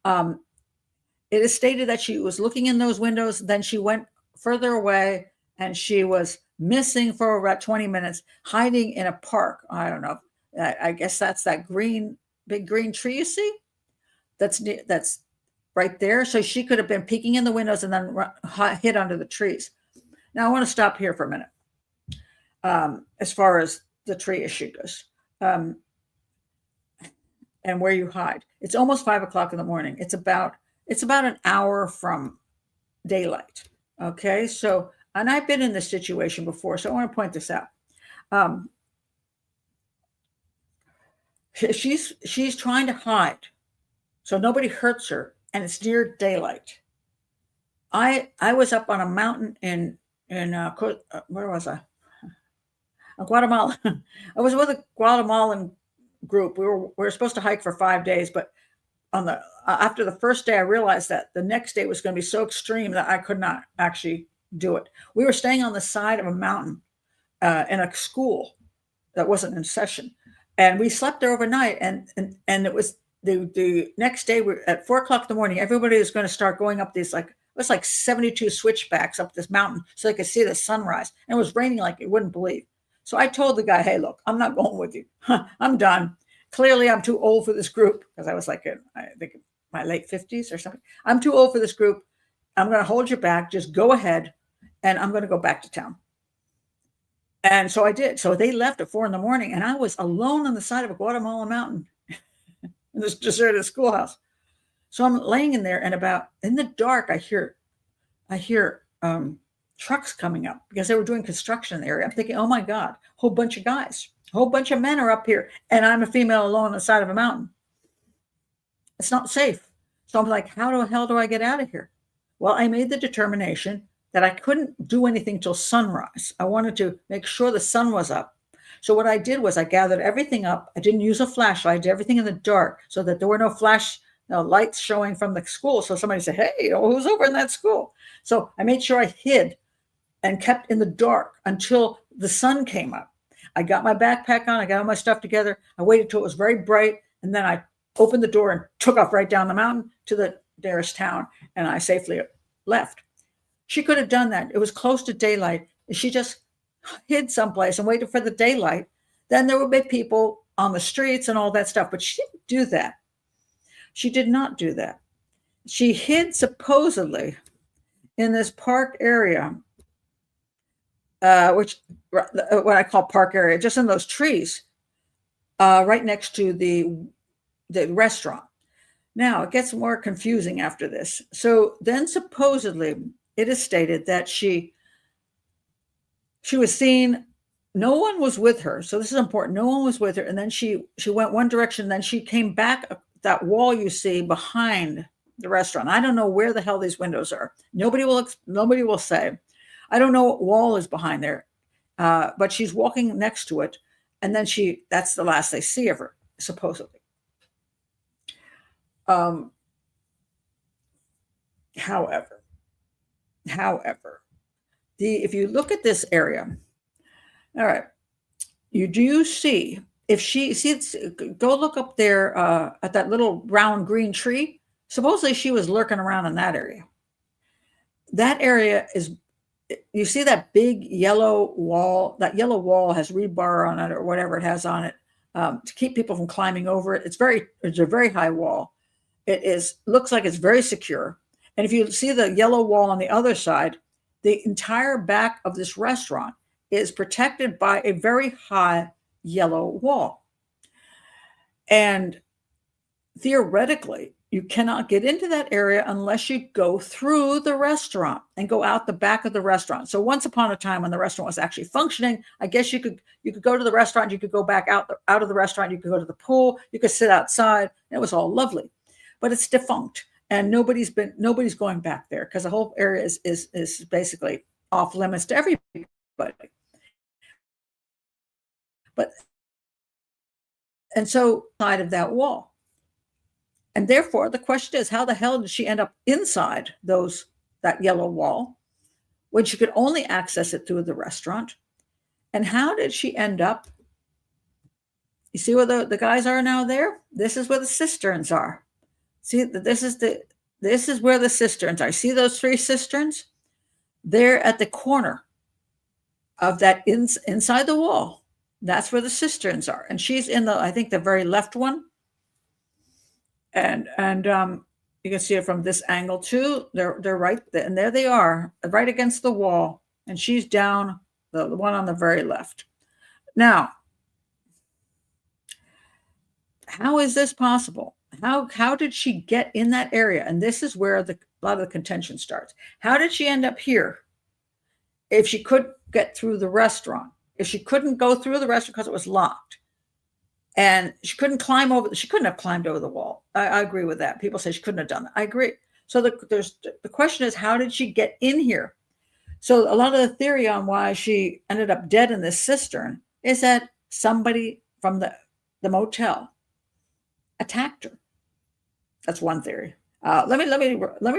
It is stated that she was looking in those windows, then she went further away, and she was missing for about 20 minutes, hiding in a park. I don't know. I guess that's that big green tree you see? That's right there. So she could have been peeking in the windows and then hid under the trees. Now, I want to stop here for a minute. As far as the tree issue goes, and where you hide. It's almost 5 o'clock in the morning. It's about an hour from daylight. Okay, so, and I've been in this situation before, so I want to point this out. She's trying to hide, so nobody hurts her, and it's near daylight. I was up on a mountain in where was I? Guatemala. I was with a Guatemalan group. We were supposed to hike for 5 days, but after the first day, I realized that the next day was going to be so extreme that I could not actually do it. We were staying on the side of a mountain in a school that wasn't in session, and we slept there overnight. And it was the next day. We're at 4 o'clock in the morning. Everybody was going to start going up these it was like 72 switchbacks up this mountain so they could see the sunrise. And it was raining like you wouldn't believe. So I told the guy, hey, look, I'm not going with you. I'm done. Clearly, I'm too old for this group, because I was like I think my late 50s or something. I'm too old for this group. I'm going to hold you back. Just go ahead, and I'm going to go back to town. And so I did. So they left at 4 a.m, and I was alone on the side of a Guatemala mountain in this deserted schoolhouse. So I'm laying in there, and in the dark, I hear trucks coming up because they were doing construction in the area. I'm thinking, oh my God, a whole bunch of guys, a whole bunch of men are up here, and I'm a female alone on the side of a mountain. It's not safe. So I'm like, how the hell do I get out of here? Well, I made the determination that I couldn't do anything till sunrise. I wanted to make sure the sun was up. So what I did was I gathered everything up. I didn't use a flashlight. I did everything in the dark so that there were no lights showing from the school. So somebody said, hey, who's over in that school? So I made sure I hid and kept in the dark until the sun came up. I got my backpack on. I got all my stuff together. I waited till it was very bright. And then I opened the door and took off right down the mountain to the nearest town. And I safely left. She could have done that. It was close to daylight. If she just hid someplace and waited for the daylight, then there would be people on the streets and all that stuff. But she didn't do that. She did not do that. She hid supposedly in this park area, which what I call park area, just in those trees, right next to the restaurant. Now, it gets more confusing after this. So then supposedly it is stated that she was seen, no one was with her. So this is important. No one was with her. And then she went one direction. Then she came back that wall you see behind the restaurant. I don't know where the hell these windows are. Nobody will say. I don't know what wall is behind there. But she's walking next to it. And then that's the last they see of her, supposedly. However, if you look at this area, all right, you do see, go look up there at that little round green tree. Supposedly she was lurking around in that area. That area is, you see that big yellow wall. That yellow wall has rebar on it or whatever it has on it to keep people from climbing over it. It's a very high wall. Looks like it's very secure. And if you see the yellow wall on the other side, the entire back of this restaurant is protected by a very high yellow wall. And theoretically, you cannot get into that area unless you go through the restaurant and go out the back of the restaurant. So once upon a time when the restaurant was actually functioning, I guess you could go to the restaurant, you could go back out of the restaurant, you could go to the pool, you could sit outside. It was all lovely. But it's defunct. And nobody's going back there because the whole area is basically off limits to everybody. And so side of that wall. And therefore, the question is, how the hell did she end up inside that yellow wall when she could only access it through the restaurant? And how did she end up? You see where the guys are now there? This is where the cisterns are. See, this is where the cisterns are. See those 3 cisterns? They're at the corner of that inside the wall. That's where the cisterns are. And she's in I think the very left one. And you can see it from this angle too. They're right there, and there they are, right against the wall. And she's down the one on the very left. Now, how is this possible? How did she get in that area? And this is where a lot of the contention starts. How did she end up here if she could get through the restaurant? If she couldn't go through the restaurant because it was locked, and she couldn't have climbed over the wall. I agree with that. People say she couldn't have done that. I agree. So the question is, how did she get in here? So a lot of the theory on why she ended up dead in this cistern is that somebody from the motel attacked her. That's one theory. Let me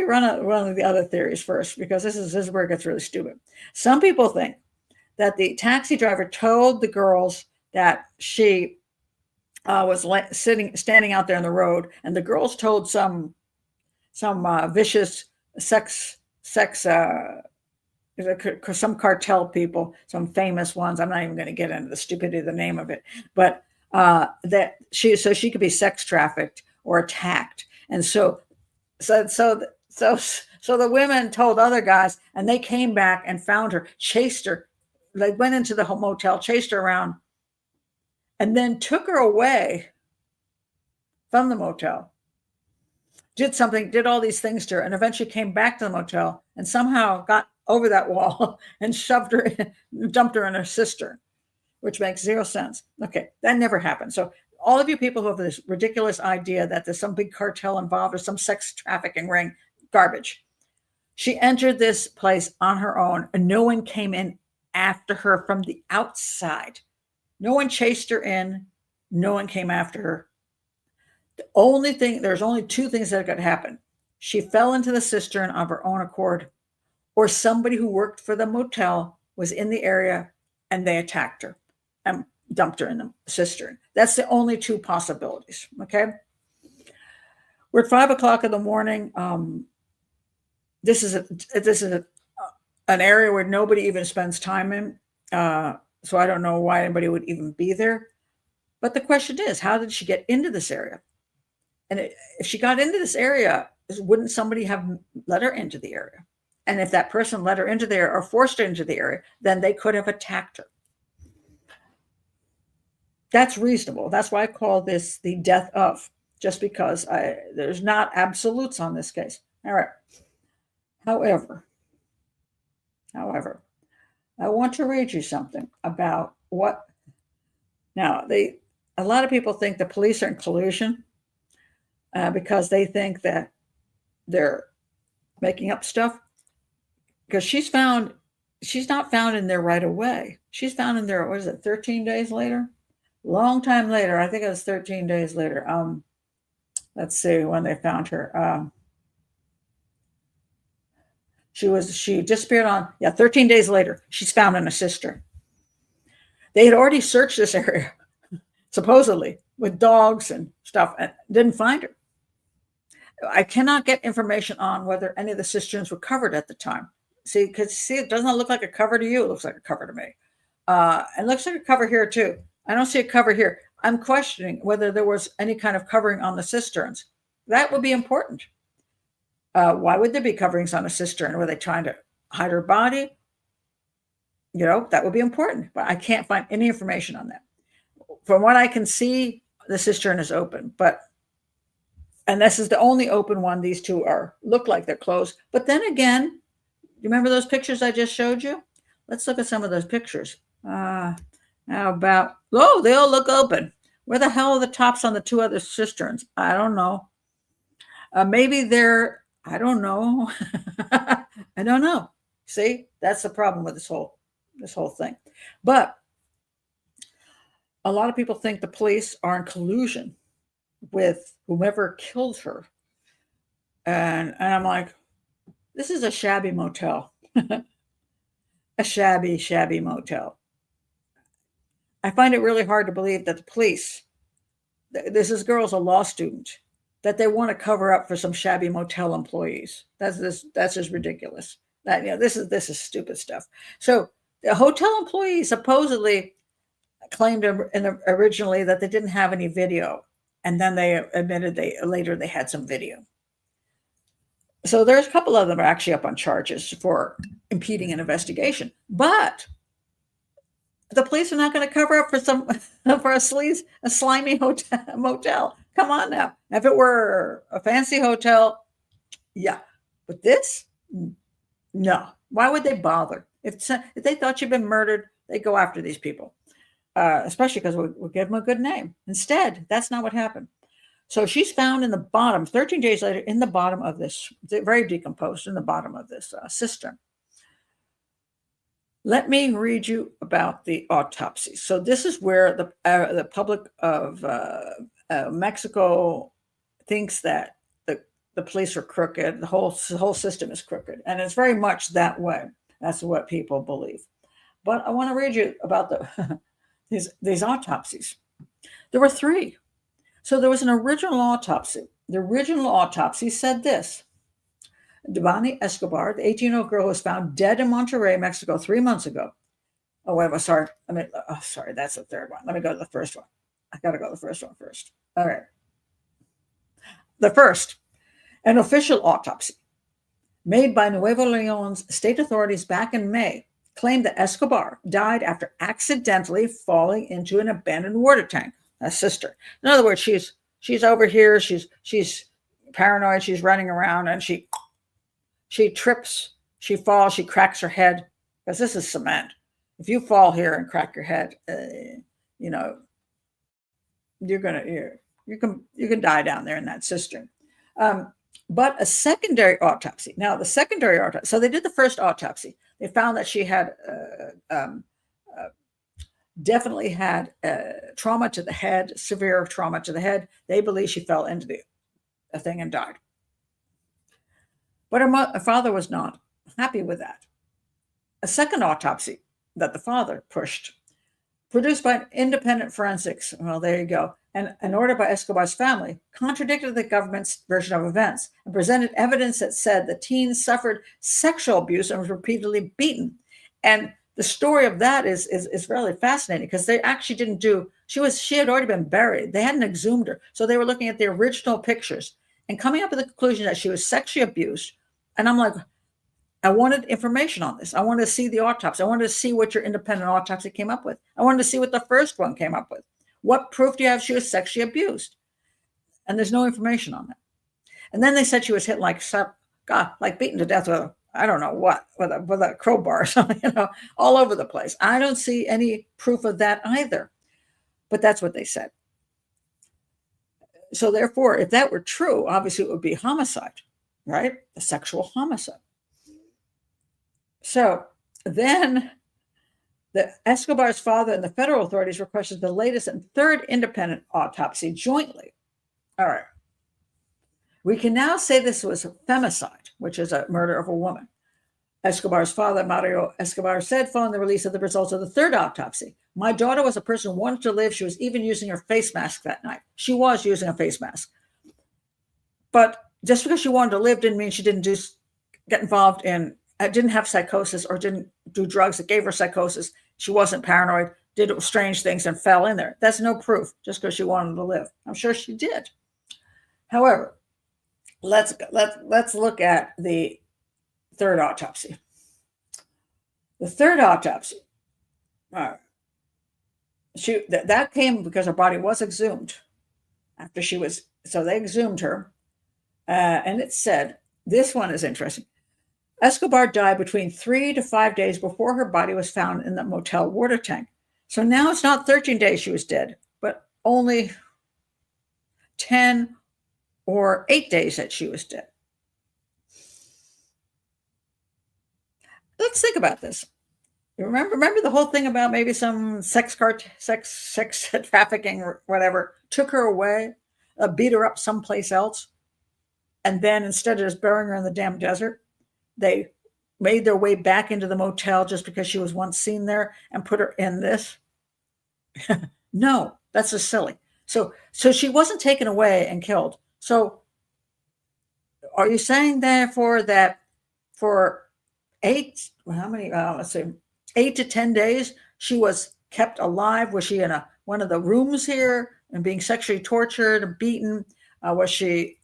run one of the other theories first, because this is where it gets really stupid. Some people think that the taxi driver told the girls that she was standing out there on the road, and the girls told some vicious some cartel people, some famous ones. I'm not even going to get into the stupidity of the name of it, but that she could be sex trafficked or attacked. And so the women told other guys, and they came back and found her, chased her. They went into the motel, chased her around, and then took her away from the motel. Did all these things to her, and eventually came back to the motel and somehow got over that wall and shoved her in, dumped her in her cistern, which makes zero sense. Okay, that never happened. So all of you people who have this ridiculous idea that there's some big cartel involved or some sex trafficking ring, garbage. She entered this place on her own, and no one came in after her from the outside. No one chased her in. No one came after her. There's only two things that could happen. She fell into the cistern of her own accord, or somebody who worked for the motel was in the area and they attacked her and dumped her in the cistern. That's the only two possibilities. Okay. We're at 5 o'clock in the morning. This is an area where nobody even spends time in. So I don't know why anybody would even be there. But the question is, how did she get into this area? And if she got into this area, wouldn't somebody have let her into the area? And if that person let her into there or forced her into the area, then they could have attacked her. That's reasonable. That's why I call this the death of, just because there's not absolutes on this case. All right. However, I want to read you something about what. Now, a lot of people think the police are in collusion because they think that they're making up stuff. Because she's not found in there right away. She's found in there, 13 days later? Long time later. I think it was 13 days later. Let's see when they found her. She disappeared 13 days later. She's found in a cistern. They had already searched this area, supposedly, with dogs and stuff, and didn't find her. I cannot get information on whether any of the cisterns were covered at the time. Because it doesn't look like a cover to you. It looks like a cover to me. It looks like a cover here too. I don't see a cover here. I'm questioning whether there was any kind of covering on the cisterns. That would be important. Why would there be coverings on a cistern? Were they trying to hide her body? That would be important. But I can't find any information on that. From what I can see, the cistern is open. And this is the only open one. These two look like they're closed. But then again, you remember those pictures I just showed you? Let's look at some of those pictures. How about, they all look open. Where the hell are the tops on the two other cisterns? I don't know. Maybe I don't know. I don't know. See, that's the problem with this whole thing. But a lot of people think the police are in collusion with whomever killed her. And I'm like, this is a shabby motel, a shabby motel. I find it really hard to believe that the police, this girl's a law student, that they want to cover up for some shabby motel employees. That's just ridiculous. This is stupid stuff. So the hotel employees supposedly claimed originally that they didn't have any video, and then they admitted later they had some video. So there's a couple of them are actually up on charges for impeding an investigation. But the police are not going to cover up for a slimy motel. Come on now. If it were a fancy hotel, yeah. But this, no. Why would they bother? If they thought you'd been murdered, they'd go after these people, especially because we'll give them a good name. Instead, that's not what happened. So she's found in the bottom, 13 days later, in the bottom of this, very decomposed, in the bottom of this cistern. Let me read you about the autopsy. So this is where the public of Mexico thinks that the police are crooked. The whole system is crooked, and it's very much that way. That's what people believe. But I want to read you about these autopsies. There were 3. So there was an original autopsy. The original autopsy said this: Debanhi Escobar, the 18-year-old girl, was found dead in Monterrey, Mexico, 3 months ago. Oh, wait, sorry. Sorry, that's the third one. Let me go to the first one. I got to go to the first one first. All right. The first, an official autopsy made by Nuevo Leon's state authorities back in May claimed that Escobar died after accidentally falling into an abandoned water tank, a cistern. In other words, she's over here. She's paranoid. She's running around, and she trips. She falls. She cracks her head, because this is cement. If you fall here and crack your head, you can die down there in that cistern. But a secondary autopsy. Now, the secondary autopsy. So they did the first autopsy. They found that she had definitely had trauma to the head, severe trauma to the head. They believe she fell into the thing and died. But her father was not happy with that. A second autopsy that the father pushed, produced by independent forensics, well, there you go, and ordered by Escobar's family, contradicted the government's version of events and presented evidence that said the teen suffered sexual abuse and was repeatedly beaten. And the story of that is really fascinating because they actually didn't do, she had already been buried. They hadn't exhumed her. So they were looking at the original pictures and coming up with the conclusion that she was sexually abused. And I'm like, I wanted information on this. I wanted to see the autopsy. I wanted to see what your independent autopsy came up with. I wanted to see what the first one came up with. What proof do you have she was sexually abused? And there's no information on that. And then they said she was hit like beaten to death with, I don't know what, with a crowbar or something, all over the place. I don't see any proof of that either. But that's what they said. So therefore, if that were true, obviously it would be homicide, right? A sexual homicide. So then the Escobar's father and the federal authorities requested the latest and third independent autopsy jointly. All right. We can now say this was femicide, which is a murder of a woman. Escobar's father, Mario Escobar, said following the release of the results of the third autopsy, "My daughter was a person who wanted to live. She was even using her face mask that night." She was using a face mask. But just because she wanted to live didn't mean she didn't get involved in, didn't have psychosis or didn't do drugs that gave her psychosis. She wasn't paranoid, did strange things and fell in there. That's no proof just because she wanted to live. I'm sure she did. However, let's look at the third autopsy. The third autopsy, that came because her body was exhumed after so they exhumed her. And it said, this one is interesting. Escobar died between 3 to 5 days before her body was found in the motel water tank. So now it's not 13 days she was dead, but only 10 or 8 days that she was dead. Let's think about this. Remember the whole thing about maybe some sex trafficking or whatever, took her away, beat her up someplace else, and then instead of just burying her in the damn desert, they made their way back into the motel just because she was once seen there and put her in this? No, that's just silly. So she wasn't taken away and killed. So are you saying therefore that for 8 to 10 days she was kept alive? Was she in one of the rooms here and being sexually tortured and beaten? Was she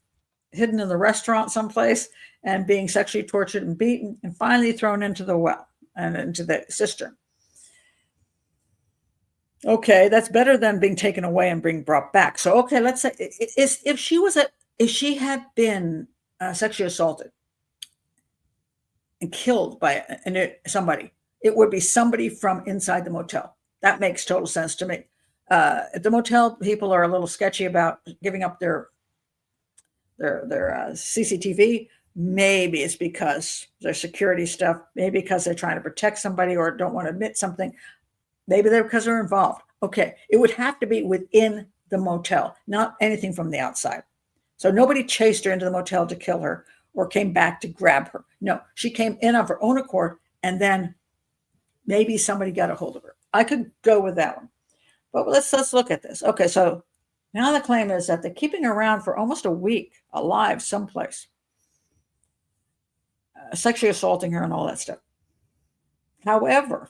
hidden in the restaurant someplace and being sexually tortured and beaten and finally thrown into the well and into the cistern? Okay, that's better than being taken away and being brought back. So, okay, let's say if she had been sexually assaulted and killed by somebody, it would be somebody from inside the motel. That makes total sense to me. If the motel people are a little sketchy about giving up their CCTV, maybe it's because their security stuff, maybe because they're trying to protect somebody or don't want to admit something. Maybe they're because they're involved. Okay, it would have to be within the motel, not anything from the outside. So nobody chased her into the motel to kill her or came back to grab her. No, she came in of her own accord, and then maybe somebody got a hold of her. I could go with that one. But let's look at this. Okay, so now the claim is that they're keeping her around for almost a week alive someplace, sexually assaulting her and all that stuff. However,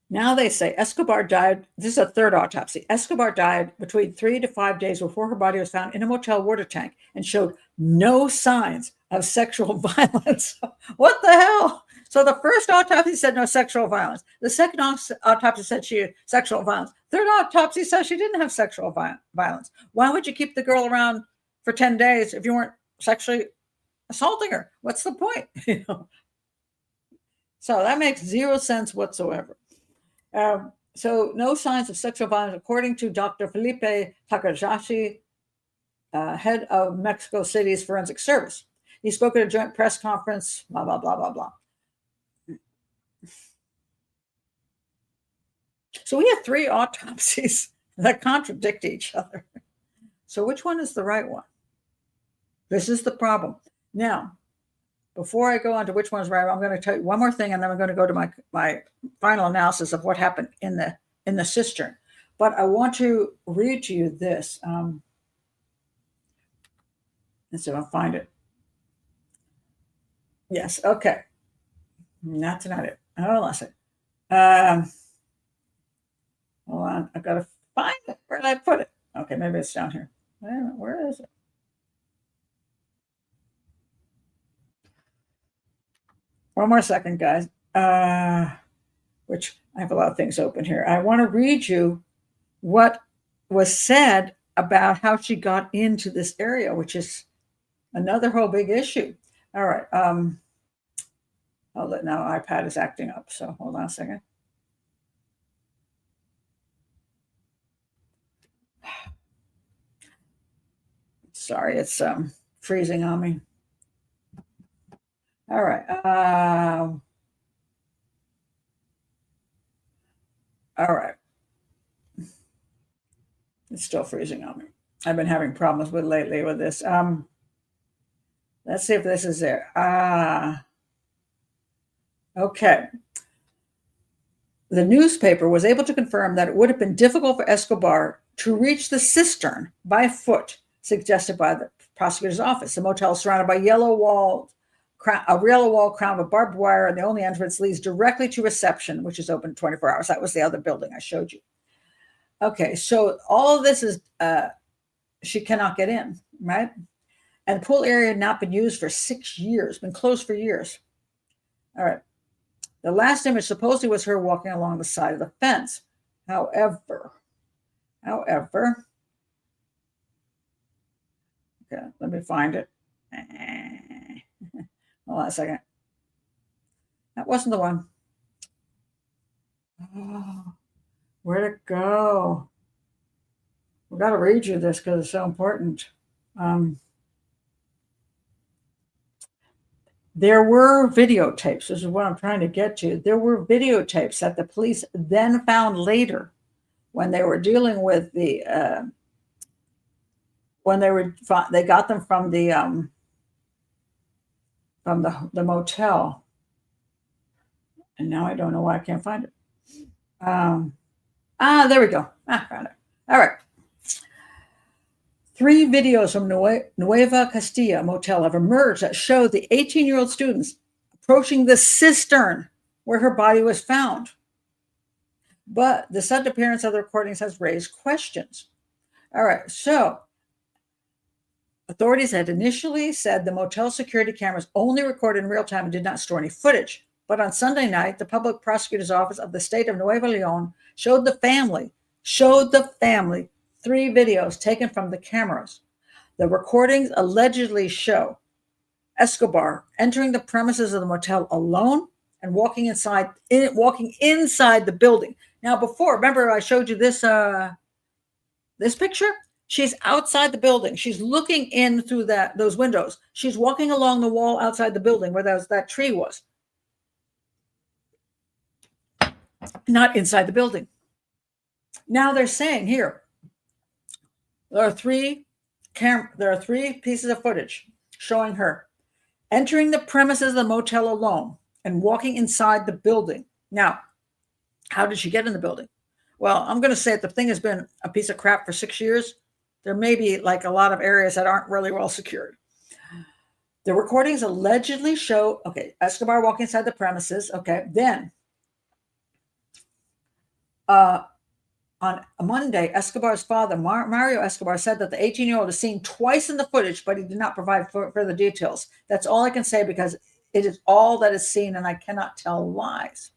now they say Escobar died. This is a third autopsy. Escobar died between 3 to 5 days before her body was found in a motel water tank and showed no signs of sexual violence. What the hell? So the first autopsy said no sexual violence. The second autopsy said she had sexual violence. Third autopsy says she didn't have sexual violence. Why would you keep the girl around for 10 days if you weren't sexually assaulting her? What's the point? So that makes zero sense whatsoever. So no signs of sexual violence, according to Dr. Felipe Takahashi, head of Mexico City's forensic service. He spoke at a joint press conference, blah, blah, blah, blah, blah. So we have 3 autopsies that contradict each other. So which one is the right one? This is the problem. Now, before I go on to which one is right, I'm going to tell you one more thing, and then I'm going to go to my final analysis of what happened in the cistern. But I want to read to you this. Let's see if I'll find it. Yes, okay. Not tonight. Oh, listen. Hold on. I've got to find it. Where did I put it? Okay, maybe it's down here. Where is it? One more second, guys. Which I have a lot of things open here. I want to read you what was said about how she got into this area, which is another whole big issue. All right. Now iPad is acting up. So hold on a second. Sorry, it's freezing on me. All right. All right. It's still freezing on me. I've been having problems lately with this. Let's see if this is there. Okay. The newspaper was able to confirm that it would have been difficult for Escobar to reach the cistern by foot, suggested by the prosecutor's office. The motel is surrounded by a yellow wall crowned with barbed wire, and the only entrance leads directly to reception, which is open 24 hours. That was the other building I showed you. Okay, so all of this is, she cannot get in, right? And the pool area had not been used for 6 years, been closed for years. All right. The last image supposedly was her walking along the side of the fence. However, okay, let me find it. Hold on a second. That wasn't the one. Oh, where'd it go? We've got to read you this because it's so important. There were videotapes. This is what I'm trying to get to. There were videotapes that the police then found later when they were dealing with the, they got them from the motel. And now I don't know why I can't find it. There we go. Found it. All right. 3 videos from Nueva Castilla Motel have emerged that show the 18-year-old students approaching the cistern where her body was found. But the sudden appearance of the recordings has raised questions. All right, so authorities had initially said the motel security cameras only recorded in real time and did not store any footage. But on Sunday night, the public prosecutor's office of the state of Nuevo León showed the family 3 videos taken from the cameras. The recordings allegedly show Escobar entering the premises of the motel alone and walking inside the building. Now, before, remember I showed you this picture? She's outside the building. She's looking in through those windows. She's walking along the wall outside the building where that tree was. Not inside the building. Now they're saying here, there are 3 pieces of footage showing her entering the premises of the motel alone and walking inside the building. Now, how did she get in the building? Well, I'm going to say the thing has been a piece of crap for 6 years. There may be like a lot of areas that aren't really well secured. The recordings allegedly show, okay, Escobar walking inside the premises. Okay, then on a Monday, Escobar's father, Mario Escobar, said that the 18-year-old is seen twice in the footage, but he did not provide further details. That's all I can say because it is all that is seen, and I cannot tell lies.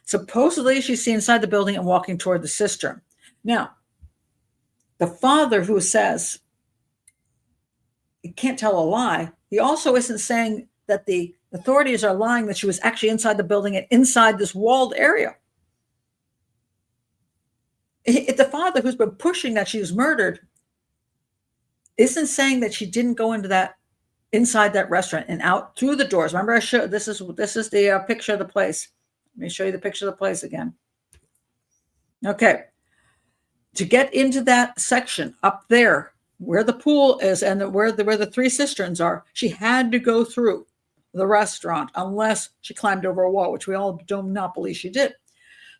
Supposedly, she's seen inside the building and walking toward the cistern. Now, the father who says he can't tell a lie, he also isn't saying that the authorities are lying that she was actually inside the building and inside this walled area. The father who's been pushing that she was murdered isn't saying that she didn't go inside that restaurant and out through the doors. Remember I showed, this is the picture of the place. Let me show you the picture of the place again. Okay. To get into that section up there where the pool is and where the three cisterns are, she had to go through the restaurant unless she climbed over a wall, which we all do not believe she did.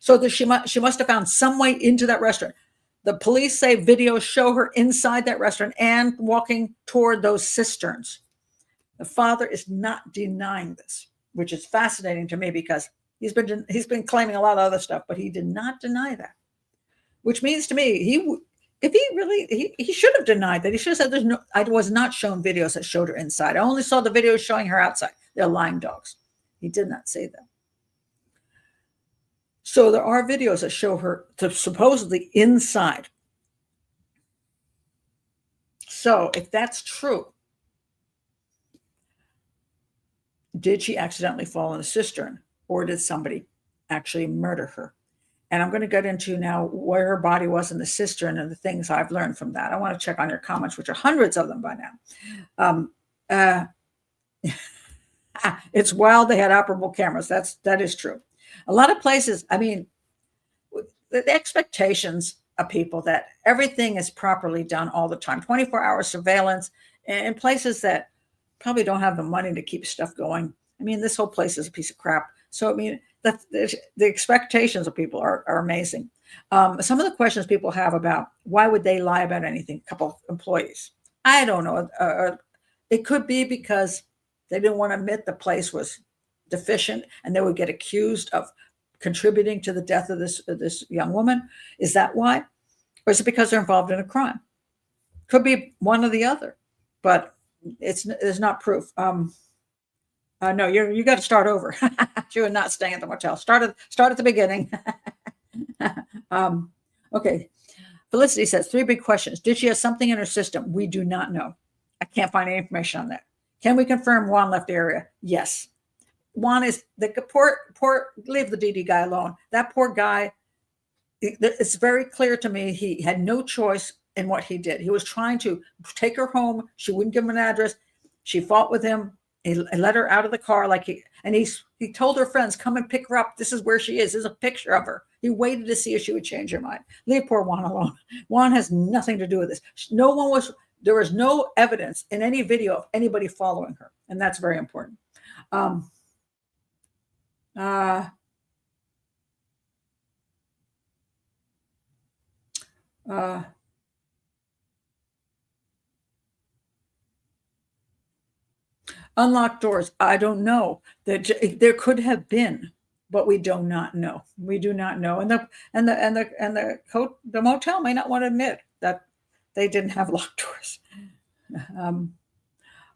So that she must have found some way into that restaurant. The police say videos show her inside that restaurant and walking toward those cisterns. The father is not denying this, which is fascinating to me because he's been claiming a lot of other stuff, but he did not deny that. Which means to me, he should have denied that. He should have said, I was not shown videos that showed her inside. I only saw the videos showing her outside. They're lying dogs. He did not say that. So there are videos that show her supposedly inside. So if that's true, did she accidentally fall in the cistern, or did somebody actually murder her? And I'm going to get into now where her body was in the cistern and the things I've learned from that. I want to check on your comments, which are hundreds of them by now. It's wild they had operable cameras. That is true. A lot of places, I mean, the expectations of people that everything is properly done all the time, 24-hour surveillance in places that probably don't have the money to keep stuff going. I mean, this whole place is a piece of crap. So, I mean, the expectations of people are amazing. Some of the questions people have about why would they lie about anything, a couple of employees, I don't know. It could be because they didn't want to admit the place was deficient and they would get accused of contributing to the death of this young woman. Is that why? Or is it because they're involved in a crime? Could be one or the other, but there's not proof. No, you got to start over. You are not staying at the motel. Start at the beginning. Okay. Felicity says 3 big questions. Did she have something in her system? We do not know. I can't find any information on that. Can we confirm Juan left the area? Yes. Juan is the poor, leave the DD guy alone. That poor guy, it's very clear to me he had no choice in what he did. He was trying to take her home. She wouldn't give him an address. She fought with him. He let her out of the car he told her friends, come and pick her up. This is where she is. There's a picture of her. He waited to see if she would change her mind. Leave poor Juan alone. Juan has nothing to do with this. There was no evidence in any video of anybody following her. And that's very important. Unlocked doors. I don't know. There could have been, but we do not know. We do not know. And the motel may not want to admit that they didn't have locked doors.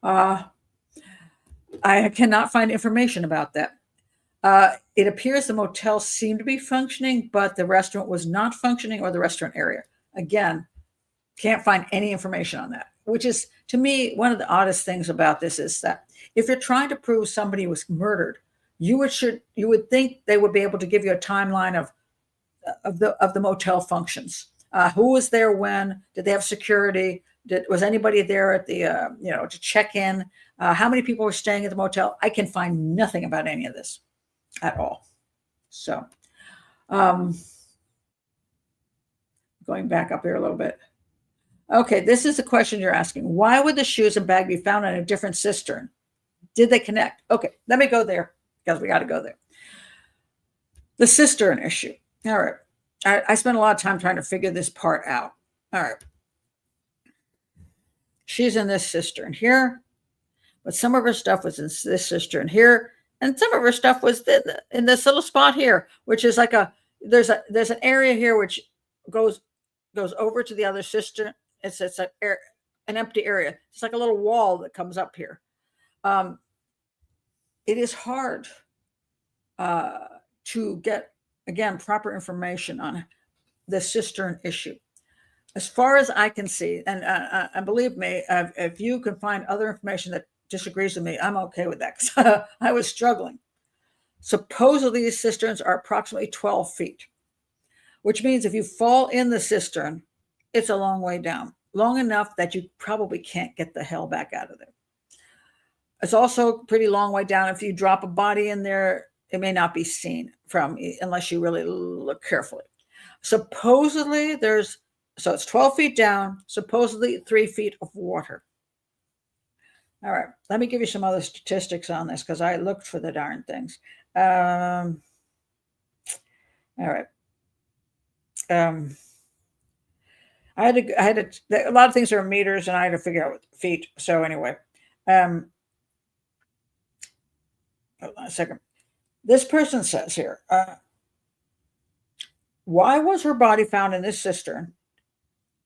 I cannot find information about that. It appears the motel seemed to be functioning, but the restaurant was not functioning, or the restaurant area. Again, can't find any information on that, which is, to me, one of the oddest things about this is that if you're trying to prove somebody was murdered, you would think they would be able to give you a timeline of the motel functions. Who was there when? Did they have security? Was anybody there at the to check in? How many people were staying at the motel? I can find nothing about any of this at all. So, going back up here a little bit. Okay, this is the question you're asking. Why would the shoes and bag be found in a different cistern? Did they connect? Okay, let me go there because we got to go there. The cistern issue. All right. I spent a lot of time trying to figure this part out. All right. She's in this cistern here, but some of her stuff was in this cistern here, and some of her stuff was in this little spot here, which is like there's an area here which goes over to the other cistern. It's an empty area. It's like a little wall that comes up here. It is hard to get, again, proper information on the cistern issue. As far as I can see, and believe me, if you can find other information that disagrees with me, I'm okay with that because I was struggling. Supposedly, these cisterns are approximately 12 feet, which means if you fall in the cistern, it's a long way down, long enough that you probably can't get the hell back out of there. It's also a pretty long way down if you drop a body in there it may not be seen from unless you really look carefully. Supposedly so it's 12 feet down, supposedly 3 feet of water. All right, let me give you some other statistics on this because I looked for the darn things. All right. I had to, a lot of things are meters and I had to figure out feet. So anyway, hold on a second. This person says here, why was her body found in this cistern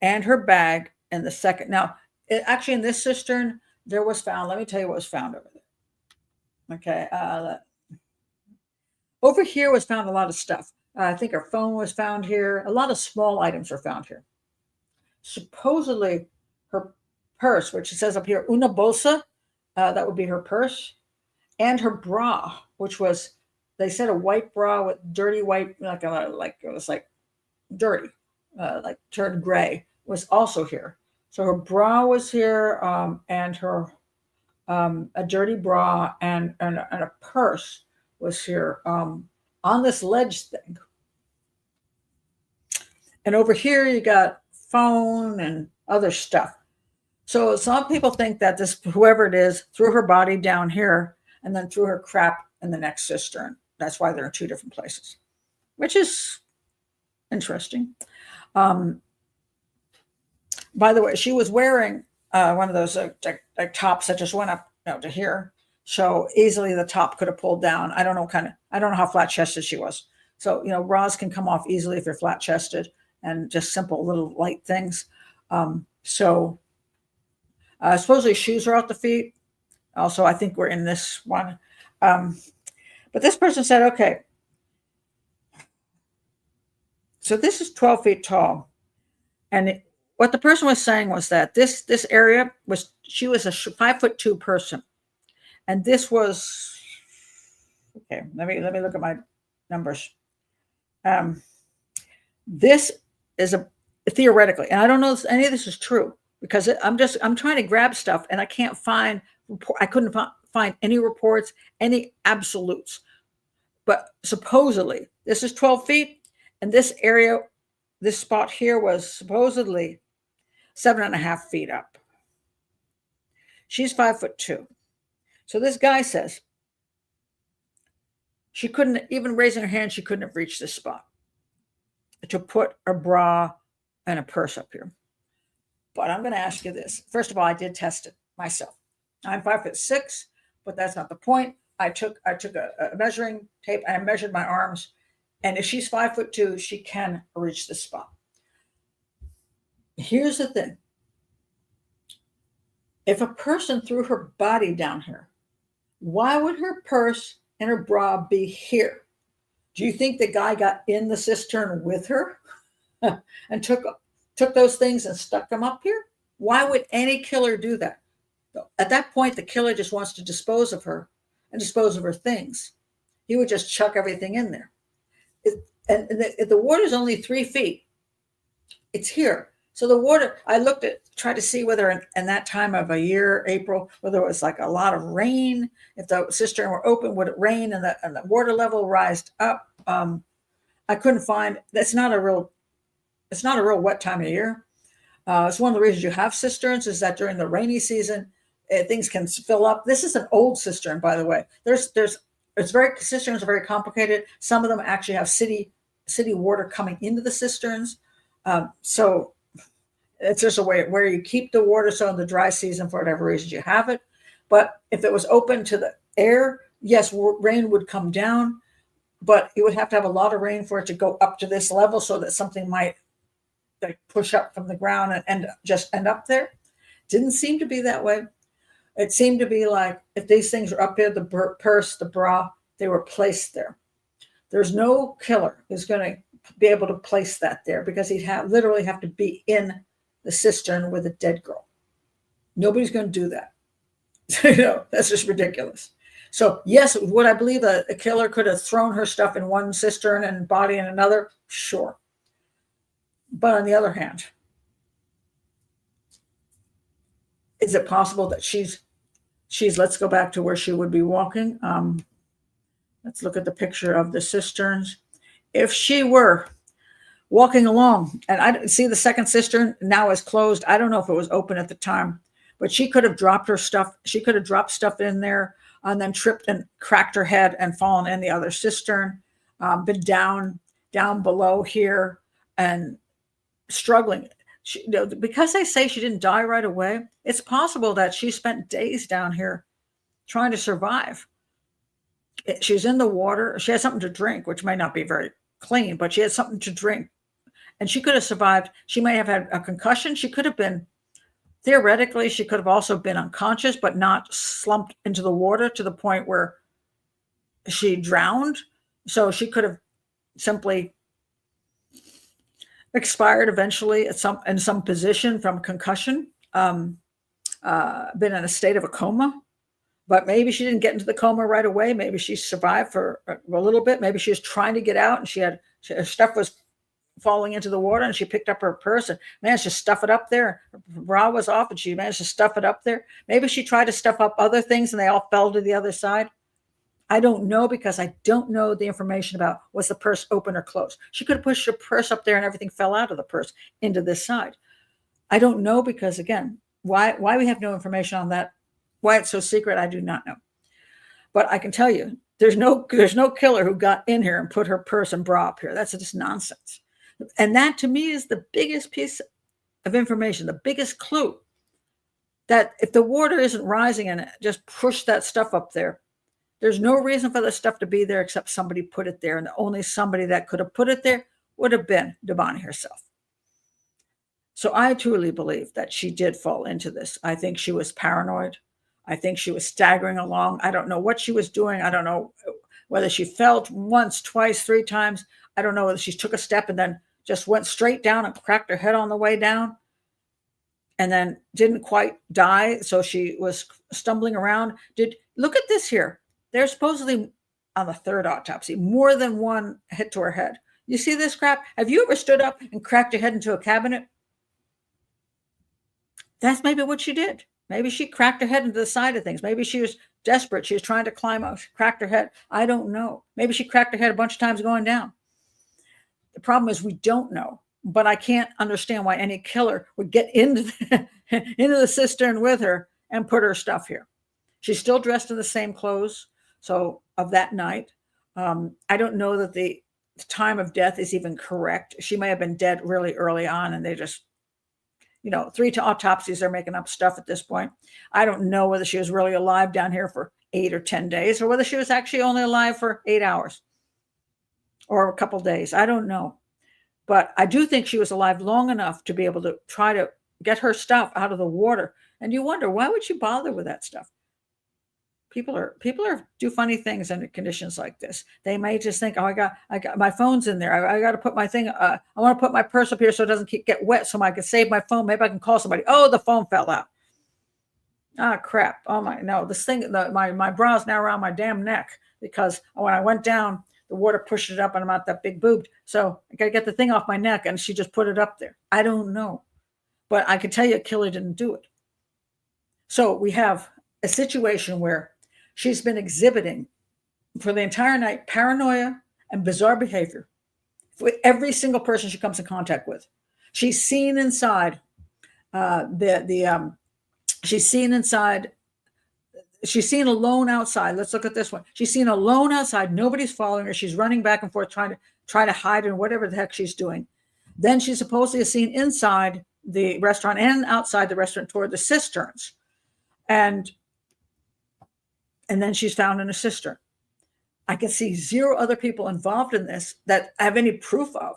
and her bag in the second? Now, actually in this cistern, there was found, let me tell you what was found over there. Okay. Over here was found a lot of stuff. I think her phone was found here. A lot of small items were found here. Supposedly her purse, which it says up here, una bolsa, that would be her purse, and her bra, which was, they said a white bra with dirty white, like it was like dirty, like turned gray, was also here. So her bra was here, and her a dirty bra and a purse was here on this ledge thing. And over here you got phone and other stuff. So some people think that this, whoever it is, threw her body down here and then threw her crap in the next cistern. That's why they're in two different places, which is interesting. By the way, she was wearing one of those like tops that just went up to here. So easily the top could have pulled down. I don't know how flat chested she was. So, bras can come off easily if you're flat chested and just simple little light things. Supposedly shoes are off the feet. Also, I think we're in this one. But this person said, okay, so this is 12 feet tall. And what the person was saying was that this area was, she was a 5'2" person. And this was, okay, let me look at my numbers. This is theoretically, and I don't know if any of this is true, because I'm trying to grab stuff and I couldn't find any reports, any absolutes. But supposedly this is 12 feet and this area, this spot here was supposedly 7.5 feet up. She's 5'2". So this guy says she couldn't, even raising her hand, she couldn't have reached this spot to put a bra and a purse up here. But I'm going to ask you this. First of all, I did test it myself. I'm 5'6", but that's not the point. I took a measuring tape and I measured my arms. And if she's 5'2", she can reach this spot. Here's the thing. If a person threw her body down here, why would her purse and her bra be here? Do you think the guy got in the cistern with her and took those things and stuck them up here? Why would any killer do that? At that point, the killer just wants to dispose of her and dispose of her things. He would just chuck everything in there. And the water's only 3 feet. It's here. So the water, I tried to see whether in that time of a year, April, whether it was like a lot of rain. If the cistern were open, would it rain and the water level rised up? I couldn't find. It's not a real wet time of year. It's one of the reasons you have cisterns is that during the rainy season, things can fill up. This is an old cistern, by the way. Cisterns are very complicated. Some of them actually have city water coming into the cisterns. So it's just a way where you keep the water. So in the dry season, for whatever reason, you have it. But if it was open to the air, yes, rain would come down, but you would have to have a lot of rain for it to go up to this level so that something might push up from the ground and just end up there. Didn't seem to be that way. It seemed to be like if these things are up here, the purse, the bra, they were placed there. There's no killer who's going to be able to place that there because he'd literally have to be in the cistern with a dead girl. Nobody's going to do that. That's just ridiculous. So yes, would I believe a killer could have thrown her stuff in one cistern and body in another? Sure. But on the other hand, is it possible that she's let's go back to where she would be walking? Let's look at the picture of the cisterns. If she were walking along, and I see the second cistern now is closed. I don't know if it was open at the time, but she could have dropped her stuff. She could have dropped stuff in there and then tripped and cracked her head and fallen in the other cistern, been down below here and struggling. Because they say she didn't die right away, it's possible that she spent days down here trying to survive. She's in the water. She had something to drink, which may not be very clean, but she had something to drink. And she could have survived. She may have had a concussion. She could have been, theoretically, she could have also been unconscious, but not slumped into the water to the point where she drowned. So she could have simply expired eventually in some position from concussion, been in a state of a coma. But maybe she didn't get into the coma right away. Maybe she survived for a little bit. Maybe she was trying to get out and her stuff was falling into the water and she picked up her purse and managed to stuff it up there. Her bra was off and she managed to stuff it up there. Maybe she tried to stuff up other things and they all fell to the other side. I don't know because I don't know the information about was the purse open or closed. She could have pushed her purse up there and everything fell out of the purse into this side. I don't know because, again, why we have no information on that, why it's so secret, I do not know. But I can tell you, there's no killer who got in here and put her purse and bra up here. That's just nonsense. And that, to me, is the biggest piece of information, the biggest clue, that if the water isn't rising and just push that stuff up there, there's no reason for the stuff to be there except somebody put it there. And the only somebody that could have put it there would have been Debanhi herself. So I truly believe that she did fall into this. I think she was paranoid. I think she was staggering along. I don't know what she was doing. I don't know whether she fell once, twice, 3 times. I don't know whether she took a step and then just went straight down and cracked her head on the way down and then didn't quite die. So she was stumbling around. Look at this here. There's supposedly, on the 3rd autopsy, more than one hit to her head. You see this crap? Have you ever stood up and cracked your head into a cabinet? That's maybe what she did. Maybe she cracked her head into the side of things. Maybe she was desperate. She was trying to climb up, cracked her head. I don't know. Maybe she cracked her head a bunch of times going down. The problem is we don't know. But I can't understand why any killer would get into the cistern with her and put her stuff here. She's still dressed in the same clothes. So of that night, I don't know that the time of death is even correct. She may have been dead really early on and they just, 3 autopsies, they're making up stuff at this point. I don't know whether she was really alive down here for 8 or 10 days or whether she was actually only alive for 8 hours or a couple days. I don't know. But I do think she was alive long enough to be able to try to get her stuff out of the water. And you wonder, why would she bother with that stuff? People do funny things under conditions like this. They may just think, oh, I got my phone's in there. I got to put my thing. I want to put my purse up here so it doesn't get wet, so I can save my phone. Maybe I can call somebody. Oh, the phone fell out. Ah, crap. Oh my, no, this thing. My bra's now around my damn neck because when I went down, the water pushed it up, and I'm not that big boobed. So I got to get the thing off my neck, and she just put it up there. I don't know, but I can tell you, a killer didn't do it. So we have a situation where she's been exhibiting for the entire night paranoia and bizarre behavior with every single person she comes in contact with. She's seen inside she's seen inside. She's seen alone outside. Let's look at this one. She's seen alone outside. Nobody's following her. She's running back and forth trying to hide in whatever the heck she's doing. Then she's supposedly seen inside the restaurant and outside the restaurant toward the cisterns. And then she's found in a cistern. I can see 0 other people involved in this that I have any proof of.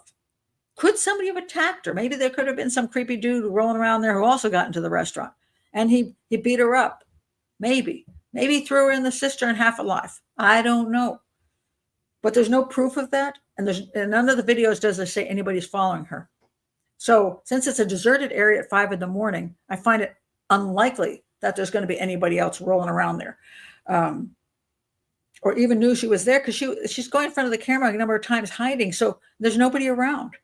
Could somebody have attacked her? Maybe there could have been some creepy dude rolling around there who also got into the restaurant. And he beat her up. Maybe he threw her in the cistern half alive. I don't know. But there's no proof of that. And none of the videos does it say anybody's following her. So since it's a deserted area at 5 a.m, I find it unlikely that there's going to be anybody else rolling around there. Or even knew she was there because she's going in front of the camera a number of times hiding. So there's nobody around.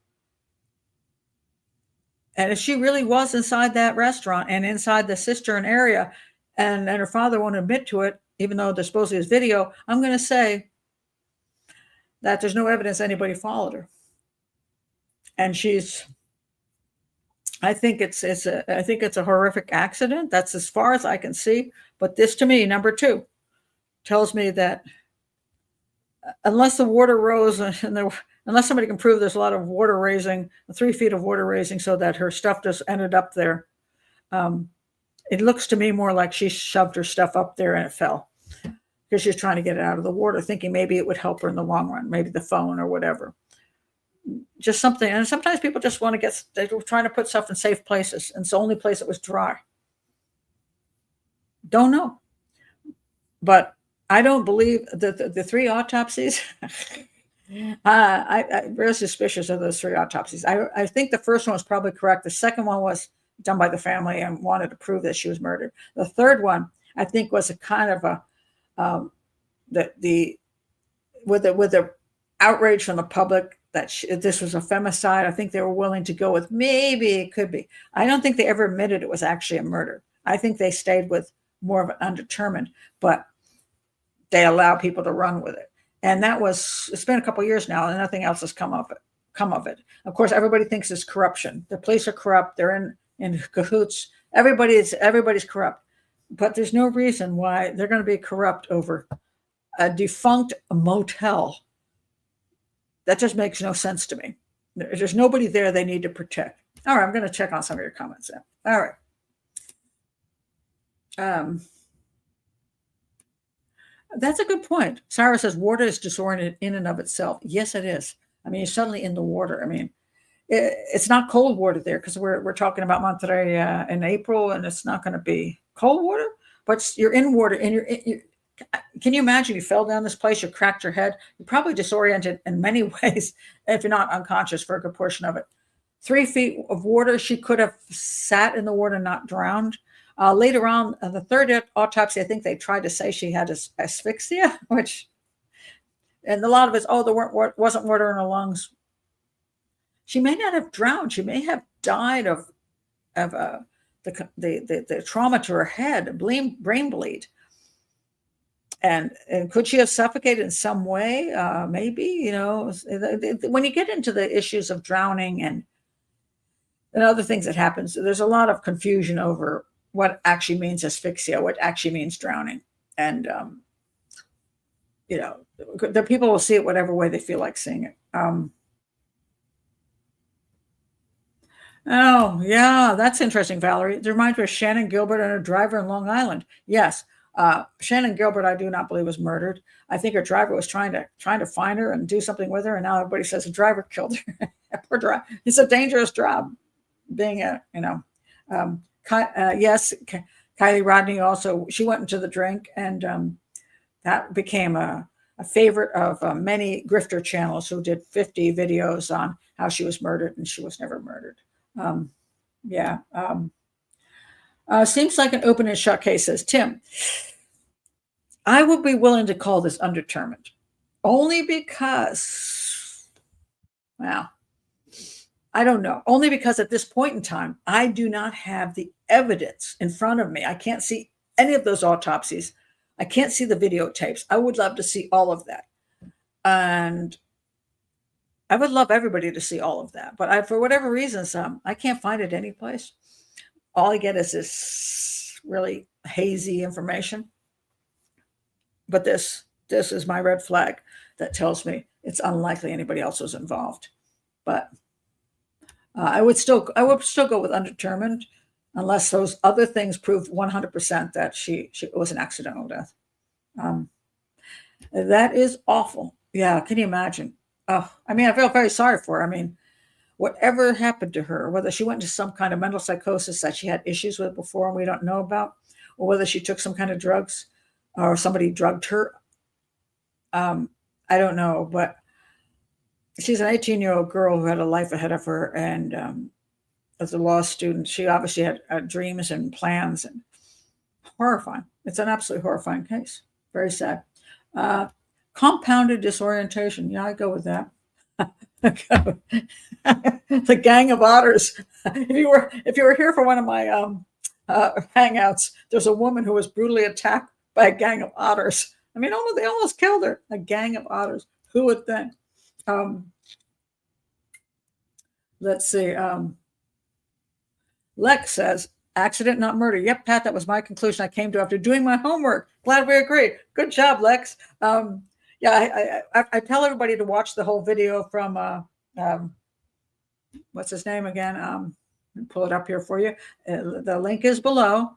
And if she really was inside that restaurant and inside the cistern area and her father won't admit to it, even though there's supposedly his video, I'm going to say that there's no evidence anybody followed her. And I think it's a horrific accident. That's as far as I can see. But this, to me, number 2, tells me that unless the water rose unless somebody can prove there's a lot of water raising, 3 feet of water raising, so that her stuff just ended up there, it looks to me more like she shoved her stuff up there and it fell because she's trying to get it out of the water, thinking maybe it would help her in the long run, maybe the phone or whatever. Just something. And sometimes people just want to they're trying to put stuff in safe places, and it's the only place that was dry. Don't know. But I don't believe the 3 autopsies. I'm very suspicious of those 3 autopsies. I think the first one was probably correct. The second one was done by the family and wanted to prove that she was murdered. The third one, I think, was a kind of a with the outrage from the public that this was a femicide. I think they were willing to go with maybe it could be. I don't think they ever admitted it was actually a murder. I think they stayed with more of an undetermined, but they allow people to run with it. And it's been a couple of years now, and nothing else has come of it. Of course, everybody thinks it's corruption. The police are corrupt. They're in cahoots. Everybody's corrupt, but there's no reason why they're going to be corrupt over a defunct motel. That just makes no sense to me. There's nobody there they need to protect. All right, I'm going to check on some of your comments now. All right. That's a good point. Sarah says water is disoriented in and of itself. Yes, it is. I mean, you're suddenly in the water. I mean, it's not cold water there because we're talking about Monterrey in April, and it's not going to be cold water, but you're in water, and can you imagine you fell down this place, you cracked your head, you're probably disoriented in many ways if you're not unconscious for a good portion of it. 3 feet of water, she could have sat in the water, not drowned. Later on, the third autopsy, I think they tried to say she had asphyxia, and a lot of it's, there wasn't water in her lungs. She may not have drowned. She may have died of the trauma to her head, brain bleed. And could she have suffocated in some way? Maybe, when you get into the issues of drowning and other things that happens, there's a lot of confusion over what actually means asphyxia, what actually means drowning. And, the people will see it whatever way they feel like seeing it. Oh, yeah, that's interesting, Valerie. It reminds me of Shannon Gilbert and her driver in Long Island. Yes. Shannon Gilbert, I do not believe, was murdered. I think her driver was trying to find her and do something with her, and now everybody says the driver killed her. Poor driver. It's a dangerous job, being yes. Kylie Rodney also, she went into the drink, and that became a favorite of many grifter channels who did 50 videos on how she was murdered, and she was never murdered. Seems like an open and shut case, says Tim. I would be willing to call this undetermined, only because, well, I don't know. Only because at this point in time, I do not have the evidence in front of me. I can't see any of those autopsies. I can't see the videotapes. I would love to see all of that. And I would love everybody to see all of that. But for whatever reasons, I can't find it anyplace. All I get is this really hazy information. But this is my red flag that tells me it's unlikely anybody else was involved. But I would still go with undetermined, unless those other things proved 100% that it was an accidental death. That is awful. Yeah, can you imagine? Oh, I mean, I feel very sorry for her. I mean, whatever happened to her, whether she went into some kind of mental psychosis that she had issues with before and we don't know about, or whether she took some kind of drugs or somebody drugged her, I don't know. But she's an 18-year-old girl who had a life ahead of her, and as a law student, she obviously had dreams and plans, and horrifying. It's an absolutely horrifying case. Very sad. Compounded disorientation. Yeah, I go with that. The gang of otters. If you were here for one of my hangouts, there's a woman who was brutally attacked by a gang of otters. I mean, they almost killed her. A gang of otters. Who would think? Let's see. Lex says, accident, not murder. Yep, Pat, that was my conclusion I came to after doing my homework. Glad we agree. Good job, Lex. Yeah, I tell everybody to watch the whole video from, what's his name again? Pull it up here for you. The link is below.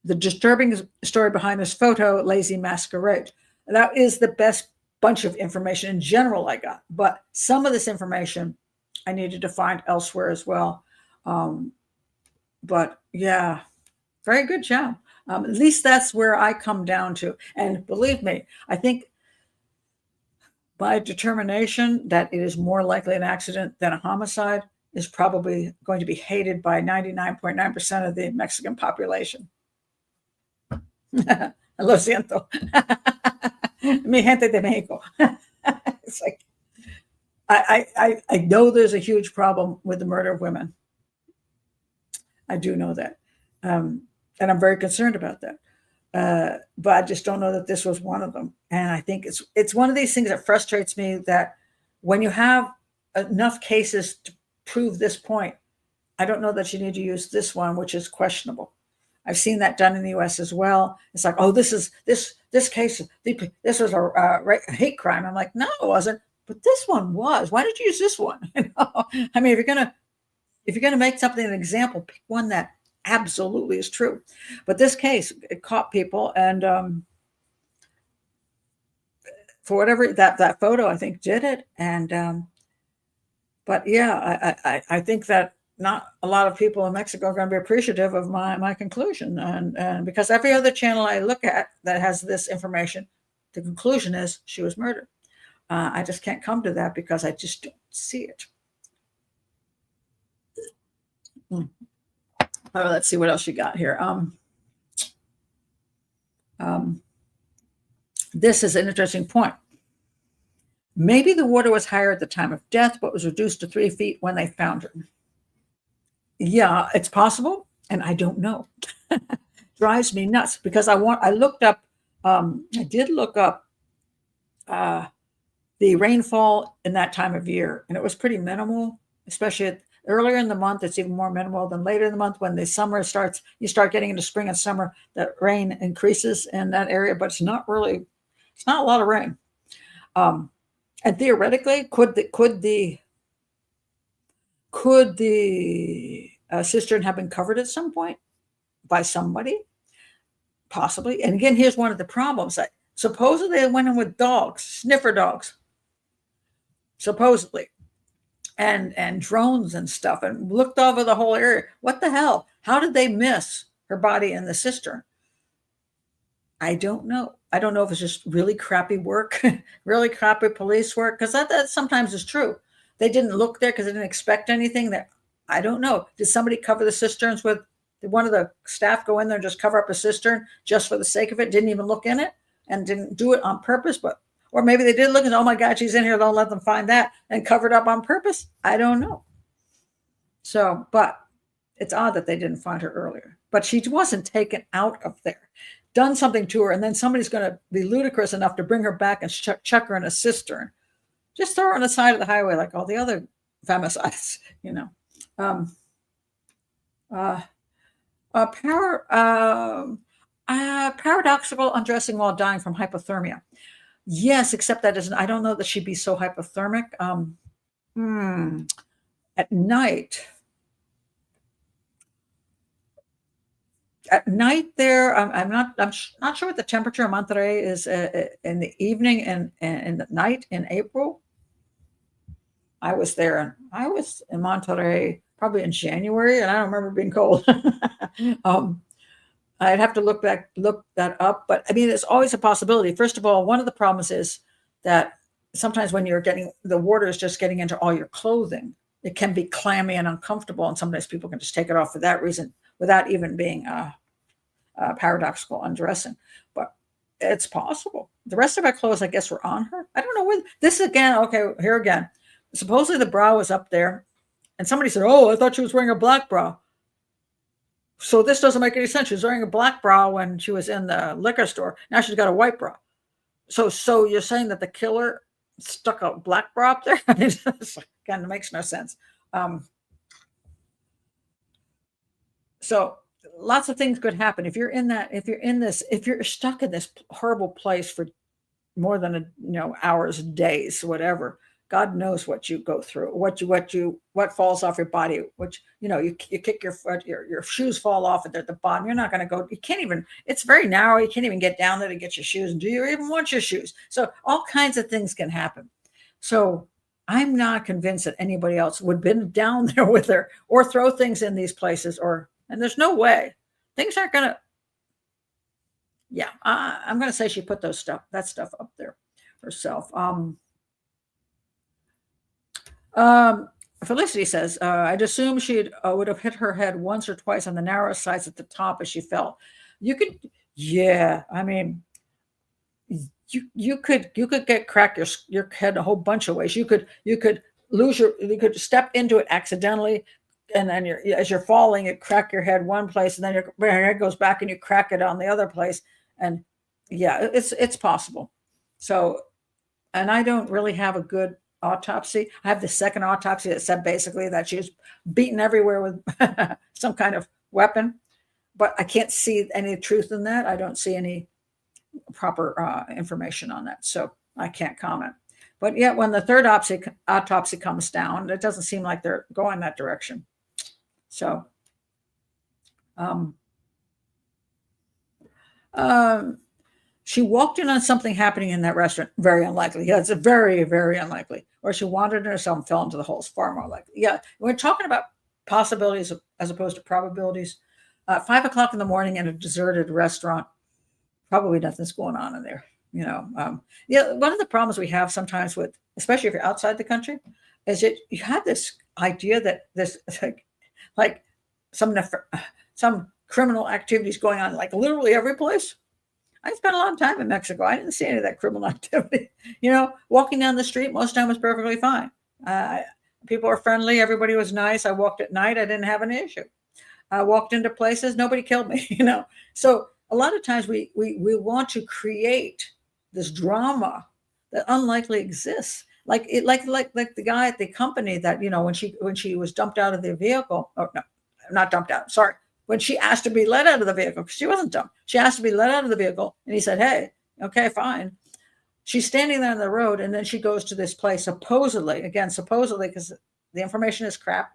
The disturbing story behind this photo, Lazy Masquerade. That is the best bunch of information in general I got. But some of this information I needed to find elsewhere as well. But yeah, very good job. At least that's where I come down to. And believe me, I think my determination that it is more likely an accident than a homicide is probably going to be hated by 99.9% of the Mexican population. Lo siento. Mi gente de Mexico. It's like, I know there's a huge problem with the murder of women. I do know that. And I'm very concerned about that. But I just don't know that this was one of them. And I think it's one of these things that frustrates me, that when you have enough cases to prove this point, I don't know that you need to use this one, which is questionable. I've seen that done in the U.S. as well. It's like, oh, this case, this was a hate crime. I'm like, no, it wasn't. But this one was. Why did you use this one? I mean, if you're gonna make something an example, pick one that absolutely is true. But this case, it caught people, and for whatever that photo, I think did it. And but yeah, I think that not a lot of people in Mexico are going to be appreciative of my conclusion, and because every other channel I look at that has this information, the conclusion is she was murdered. I just can't come to that because I just don't see it. Oh, let's see what else you got here. This is an interesting point. Maybe the water was higher at the time of death, but was reduced to 3 feet when they found her. Yeah, it's possible, and I don't know. Drives me nuts because I did look up the rainfall in that time of year, and it was pretty minimal, especially earlier in the month. It's even more minimal than later in the month. When the summer starts, you start getting into spring and summer, that rain increases in that area, but it's not a lot of rain. And theoretically, could the cistern have been covered at some point by somebody? Possibly. And again, here's one of the problems. Supposedly they went in with dogs, sniffer dogs, supposedly, and drones and stuff, and looked over the whole area. What the hell? How did they miss her body in the cistern? I don't know. I don't know if it's just really crappy work, really crappy police work, because that sometimes is true. They didn't look there because they didn't expect anything. That I don't know. Did somebody cover the cisterns with? Did one of the staff go in there and just cover up a cistern just for the sake of it? Didn't even look in it and didn't do it on purpose, or maybe they did look and, oh my God, she's in here. Don't let them find that, and covered up on purpose. I don't know. So, but it's odd that they didn't find her earlier. But she wasn't taken out of there, done something to her, and then somebody's going to be ludicrous enough to bring her back and chuck her in a cistern. Just throw her on the side of the highway like all the other femicides, you know. Paradoxical undressing while dying from hypothermia. Yes, except that isn't. I don't know that she'd be so hypothermic. At night. At night, there, I'm not sure what the temperature in Monterrey is in the evening and in the night in April. I was there, and I was in Monterrey probably in January, and I don't remember being cold. I'd have to look that up, but I mean, it's always a possibility. First of all, one of the problems is that sometimes when the water is just getting into all your clothing, it can be clammy and uncomfortable, and sometimes people can just take it off for that reason without even being paradoxical undressing. But it's possible. The rest of our clothes, I guess, were on her. I don't know where this again. Okay, here again. Supposedly the bra was up there, and somebody said, "Oh, I thought she was wearing a black bra." So this doesn't make any sense. She was wearing a black bra when she was in the liquor store. Now she's got a white bra. So you're saying that the killer stuck a black bra up there? It kind of makes no sense. So lots of things could happen if you're in that. If you're stuck in this horrible place for more than hours, days, whatever. God knows what you go through, what falls off your body, which you kick your foot, your shoes fall off at the bottom. You're not going to go. You can't even. It's very narrow. You can't even get down there to get your shoes. And do you even want your shoes? So all kinds of things can happen. So I'm not convinced that anybody else would have been down there with her or throw things in these places. And there's no way things aren't going to. Yeah, I'm going to say she put that stuff up there herself. Felicity says, I'd assume she would have hit her head once or twice on the narrow sides at the top as she fell. You could, yeah, I mean, you could crack your head a whole bunch of ways. You could you could step into it accidentally, and then as you're falling, you crack your head one place, and then your head goes back and you crack it on the other place. And yeah, it's possible. So, and I don't really have a good autopsy. I have the second autopsy that said basically that she was beaten everywhere with some kind of weapon, but I can't see any truth in that. I don't see any proper information on that, so I can't comment. But yet, when the third autopsy comes down, it doesn't seem like they're going that direction. So, she walked in on something happening in that restaurant. Very unlikely. Yeah, it's a very, very unlikely. Or she wandered in herself and fell into the holes. Far more likely. Yeah, we're talking about possibilities as opposed to probabilities. 5 o'clock in the morning in a deserted restaurant. Probably nothing's going on in there. Yeah, one of the problems we have sometimes with, especially if you're outside the country, is that you have this idea that there's like some criminal activities going on, like literally every place. I spent a lot of time in Mexico. I didn't see any of that criminal activity. Walking down the street, most of the time was perfectly fine. People were friendly. Everybody was nice. I walked at night. I didn't have an issue. I walked into places. Nobody killed me, So a lot of times we want to create this drama that unlikely exists. Like the guy at the company that, when she was dumped out of the vehicle, or no, not dumped out, sorry. When she asked to be let out of the vehicle, because she wasn't dumb. She asked to be let out of the vehicle, and he said, hey, okay, fine. She's standing there on the road, and then she goes to this place, supposedly, because the information is crap.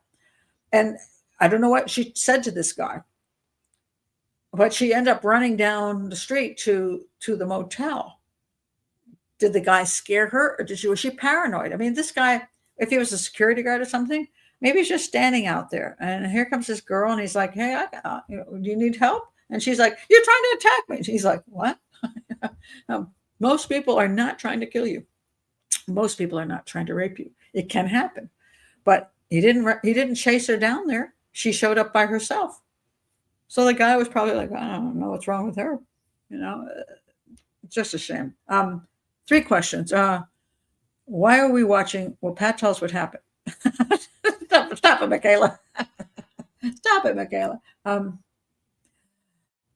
And I don't know what she said to this guy, but she ended up running down the street to the motel. Did the guy scare her, or was she paranoid? I mean, this guy, if he was a security guard or something, maybe he's just standing out there, and here comes this girl, and he's like, hey, do you need help? And she's like, you're trying to attack me. And he's like, what? Most people are not trying to kill you. Most people are not trying to rape you. It can happen, but he didn't chase her down there. She showed up by herself. So the guy was probably like, I don't know what's wrong with her. It's just a shame. 3 questions. Why are we watching? Well, Pat, tell us what happened. Stop it, Michaela. Stop it, Michaela.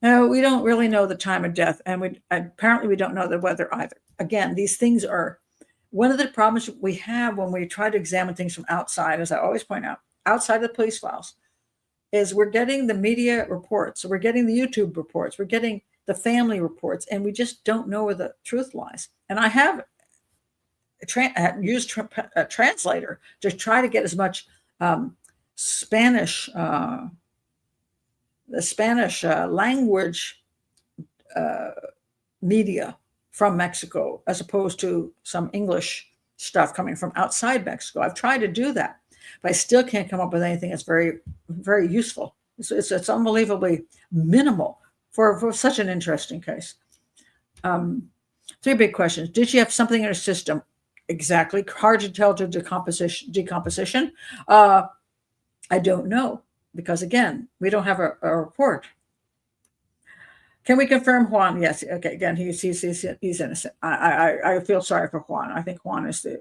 No, we don't really know the time of death, and apparently we don't know the weather either. Again, these things are one of the problems we have when we try to examine things from outside, as I always point out, outside of the police files, is we're getting the media reports, we're getting the YouTube reports, we're getting the family reports, and we just don't know where the truth lies. And I have used a translator to try to get as much Spanish, the Spanish language media from Mexico, as opposed to some English stuff coming from outside Mexico. I've tried to do that, but I still can't come up with anything that's very, very useful. It's unbelievably minimal for such an interesting case. 3 big questions. Did she have something in her system? Exactly. Hard to tell to decomposition. I don't know, because again, we don't have a report. Can we confirm Juan? Yes. Okay. Again, he's innocent. I feel sorry for Juan. I think Juan is the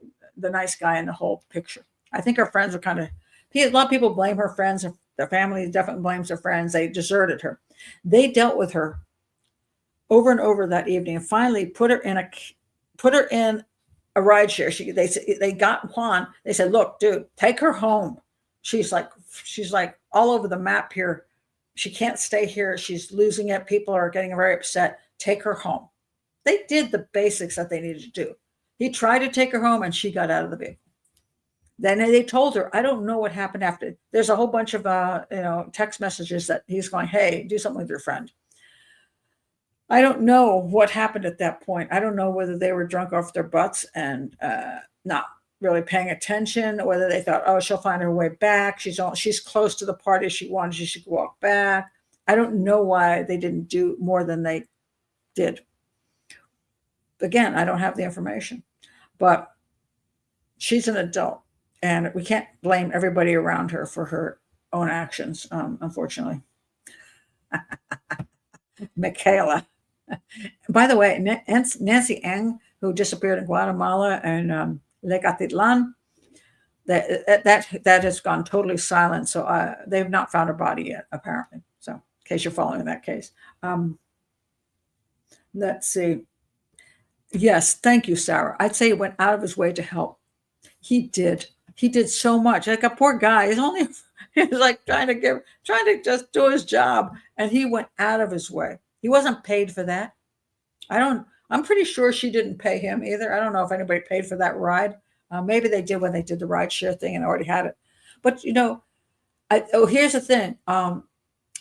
nice guy in the whole picture. I think her friends are kind of, a lot of people blame her friends. Their family definitely blames her friends. They deserted her. They dealt with her over and over that evening and finally put her in put her in a ride share. They got Juan. They said, "Look, dude, take her home. She's like all over the map here. She can't stay here. She's losing it. People are getting very upset. Take her home." They did the basics that they needed to do. He tried to take her home, and she got out of the vehicle. Then they told her, I don't know what happened after. There's a whole bunch of text messages that he's going, "Hey, do something with your friend." I don't know what happened at that point. I don't know whether they were drunk off their butts and not really paying attention, whether they thought, "Oh, she'll find her way back. She's close to the party she wanted. She should walk back." I don't know why they didn't do more than they did. Again, I don't have the information, but she's an adult, and we can't blame everybody around her for her own actions, unfortunately. Michaela. By the way, Nancy Ng, who disappeared in Guatemala and Lecatitlan, that has gone totally silent. So they've not found her body yet, apparently. So in case you're following that case. Let's see. Yes, thank you, Sarah. I'd say he went out of his way to help. He did. He did so much. Like a poor guy. He was like trying to just do his job, and he went out of his way. He wasn't paid for that. I'm pretty sure she didn't pay him either. I don't know if anybody paid for that ride. Maybe they did when they did the ride share thing and already had it. But here's the thing.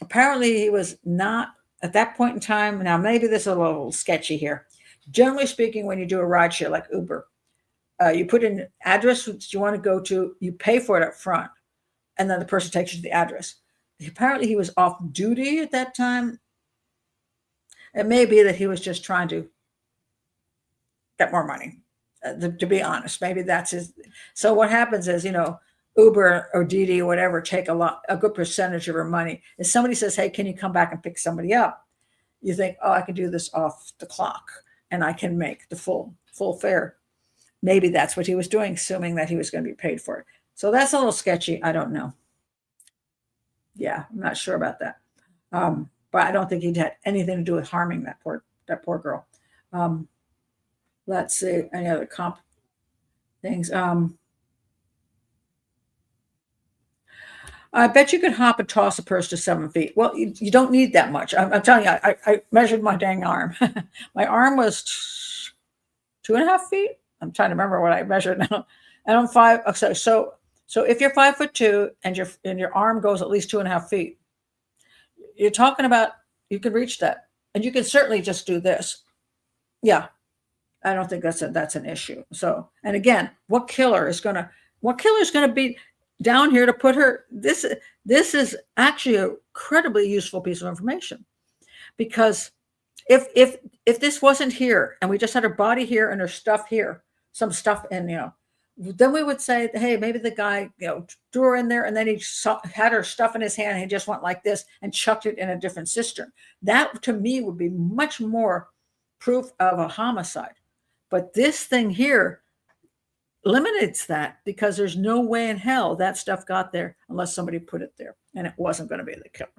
Apparently he was not at that point in time. Now maybe this is a little sketchy here. Generally speaking, when you do a ride share like Uber, you put in an address that you want to go to, you pay for it up front, and then the person takes you to the address. Apparently he was off duty at that time. It may be that he was just trying to get more money, to be honest. Maybe that's his. So what happens is, Uber or Didi or whatever take a good percentage of her money. If somebody says, "Hey, can you come back and pick somebody up?" You think, "Oh, I can do this off the clock and I can make the full fare." Maybe that's what he was doing, assuming that he was going to be paid for it. So that's a little sketchy. I don't know. Yeah, I'm not sure about that. But I don't think he'd had anything to do with harming that poor girl. Let's see any other comp things. I bet you could hop and toss a purse to 7 feet. Well, you don't need that much. I'm telling you, I measured my dang arm. My arm was 2.5 feet. I'm trying to remember what I measured now. And I'm 5. So if you're 5'2" and your arm goes at least 2.5 feet, you're talking about you can reach that, and you can certainly just do this. Yeah, I don't think that's an issue. So, and again, what killer is gonna be down here to put her? This is actually a incredibly useful piece of information, because if this wasn't here and we just had her body here and her stuff here, some stuff in, then we would say, hey, maybe the guy, threw her in there and then he had her stuff in his hand and he just went like this and chucked it in a different cistern. That to me would be much more proof of a homicide. But this thing here eliminates that, because there's no way in hell that stuff got there unless somebody put it there, and it wasn't going to be the killer.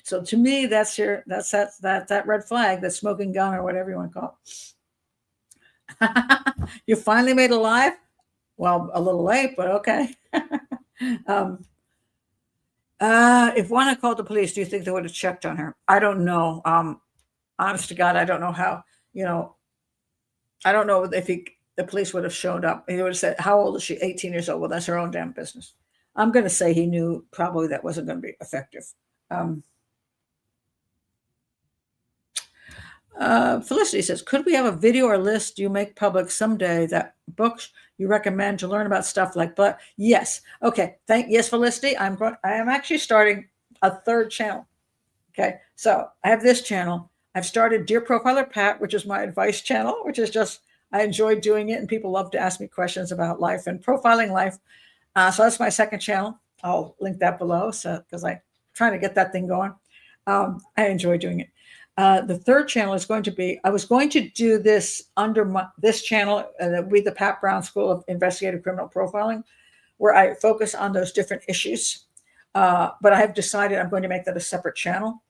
So to me, that's that red flag, that smoking gun or whatever you want to call it. You finally made it alive? Well, a little late, but okay. If one had called the police, do you think they would have checked on her? I don't know. Honest to God, I don't know how. I don't know if the police would have showed up. He would have said, "How old is she?" 18 years old. Well, that's her own damn business. I'm going to say he knew probably that wasn't going to be effective. Felicity says, could we have a video or list you make public someday that books you recommend to learn about stuff like blood? Yes. Okay. Yes, Felicity. I am actually starting a third channel. Okay. So I have this channel. I've started Dear Profiler Pat, which is my advice channel, which is just, I enjoy doing it, and people love to ask me questions about life and profiling life. So that's my second channel. I'll link that below, because I'm trying to get that thing going. I enjoy doing it. The third channel is going to be, I was going to do this under this channel, with the Pat Brown School of Investigative Criminal Profiling, where I focus on those different issues. But I have decided I'm going to make that a separate channel,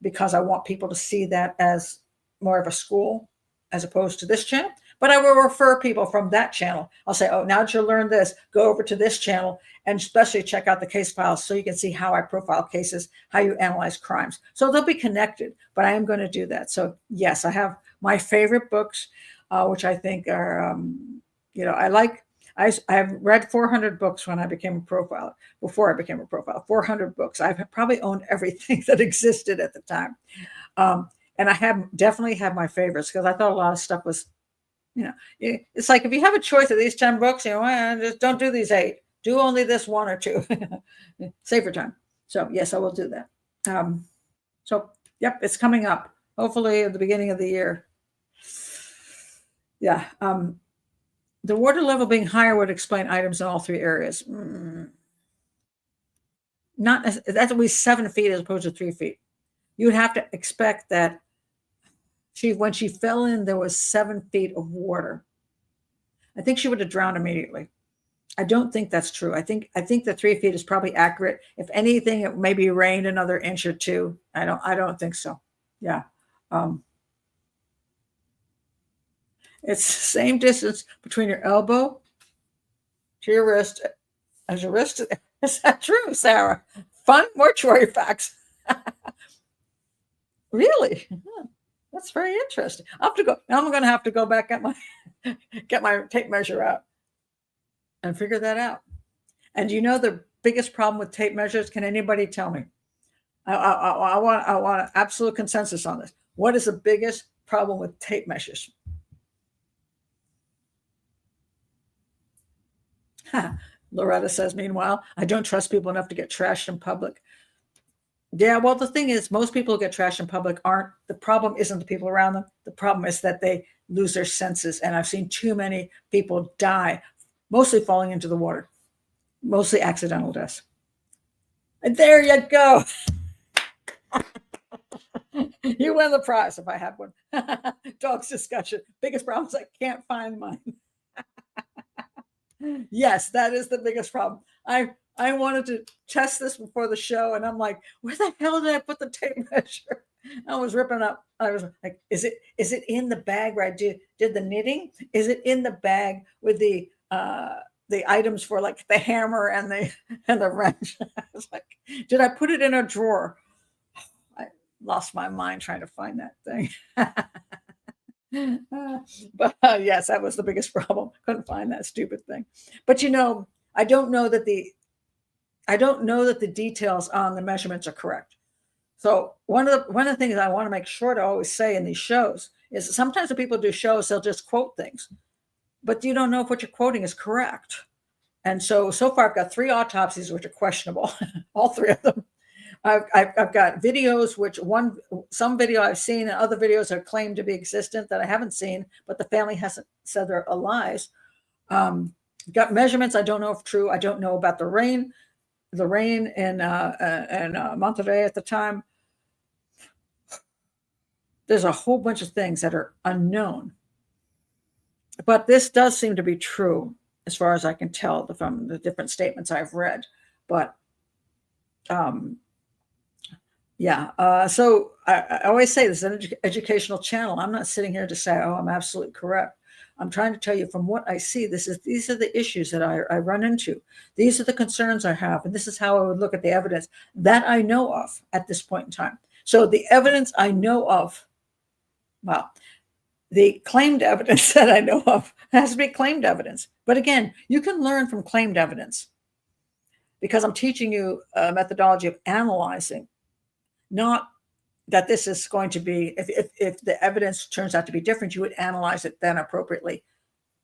because I want people to see that as more of a school as opposed to this channel, but I will refer people from that channel. I'll say, oh, now that you learned this, go over to this channel and especially check out the case files so you can see how I profile cases, how you analyze crimes. So they'll be connected, but I am going to do that. So yes, I have my favorite books, which I think are, I like. I've read 400 books when I became a profiler, before I became a profiler, 400 books. I've probably owned everything that existed at the time. And I have definitely had my favorites because I thought a lot of stuff was, it's like if you have a choice of these 10 books, just don't do these 8. Do only this 1 or 2. Save your time. So yes, I will do that. So yep, it's coming up. Hopefully at the beginning of the year. Yeah. The water level being higher would explain items in all 3 areas. Not that's at least 7 feet as opposed to 3 feet. You would have to expect that when she fell in, there was 7 feet of water. I think she would have drowned immediately. I don't think that's true. I think the 3 feet is probably accurate. If anything, it maybe rained another inch or 2. I don't think so. Yeah. It's the same distance between your elbow to your wrist as your wrist. Is that true, Sarah? Fun mortuary facts. Really? That's very interesting. I'm going to have to go back get my tape measure out and figure that out. And the biggest problem with tape measures? Can anybody tell me? I want absolute consensus on this. What is the biggest problem with tape measures? Loretta says, meanwhile, I don't trust people enough to get trashed in public. Yeah, well, the thing is, most people who get trashed in public the problem isn't the people around them. The problem is that they lose their senses. And I've seen too many people die, mostly falling into the water, mostly accidental deaths. And there you go. You win the prize if I have one. Dogs discussion. Biggest problem is I can't find mine. Yes, that is the biggest problem. I wanted to test this before the show, and I'm like, where the hell did I put the tape measure? I was ripping up. I was like, is it in the bag where I did the knitting? Is it in the bag with the items for like the hammer and the wrench? I was like, did I put it in a drawer? I lost my mind trying to find that thing. But yes, that was the biggest problem. Couldn't find that stupid thing. But I don't know that the details on the measurements are correct. So one of the things I want to make sure to always say in these shows is sometimes when people do shows, they'll just quote things, but you don't know if what you're quoting is correct. And so far I've got 3 autopsies which are questionable, all 3 of them. I've got videos, some video I've seen and other videos are claimed to be existent that I haven't seen, but the family hasn't said they're lies. Got measurements I don't know if true. I don't know about the rain in Monterrey at the time. There's a whole bunch of things that are unknown, but this does seem to be true as far as I can tell from the different statements I've read. But so I always say this is an educational channel. I'm not sitting here to say, oh, I'm absolutely correct. I'm trying to tell you from what I see, these are the issues that I run into. These are the concerns I have. And this is how I would look at the evidence that I know of at this point in time. So the evidence I know of, well, the claimed evidence that I know of has to be claimed evidence. But again, you can learn from claimed evidence because I'm teaching you a methodology of analyzing, not that this is going to be, if the evidence turns out to be different, you would analyze it then appropriately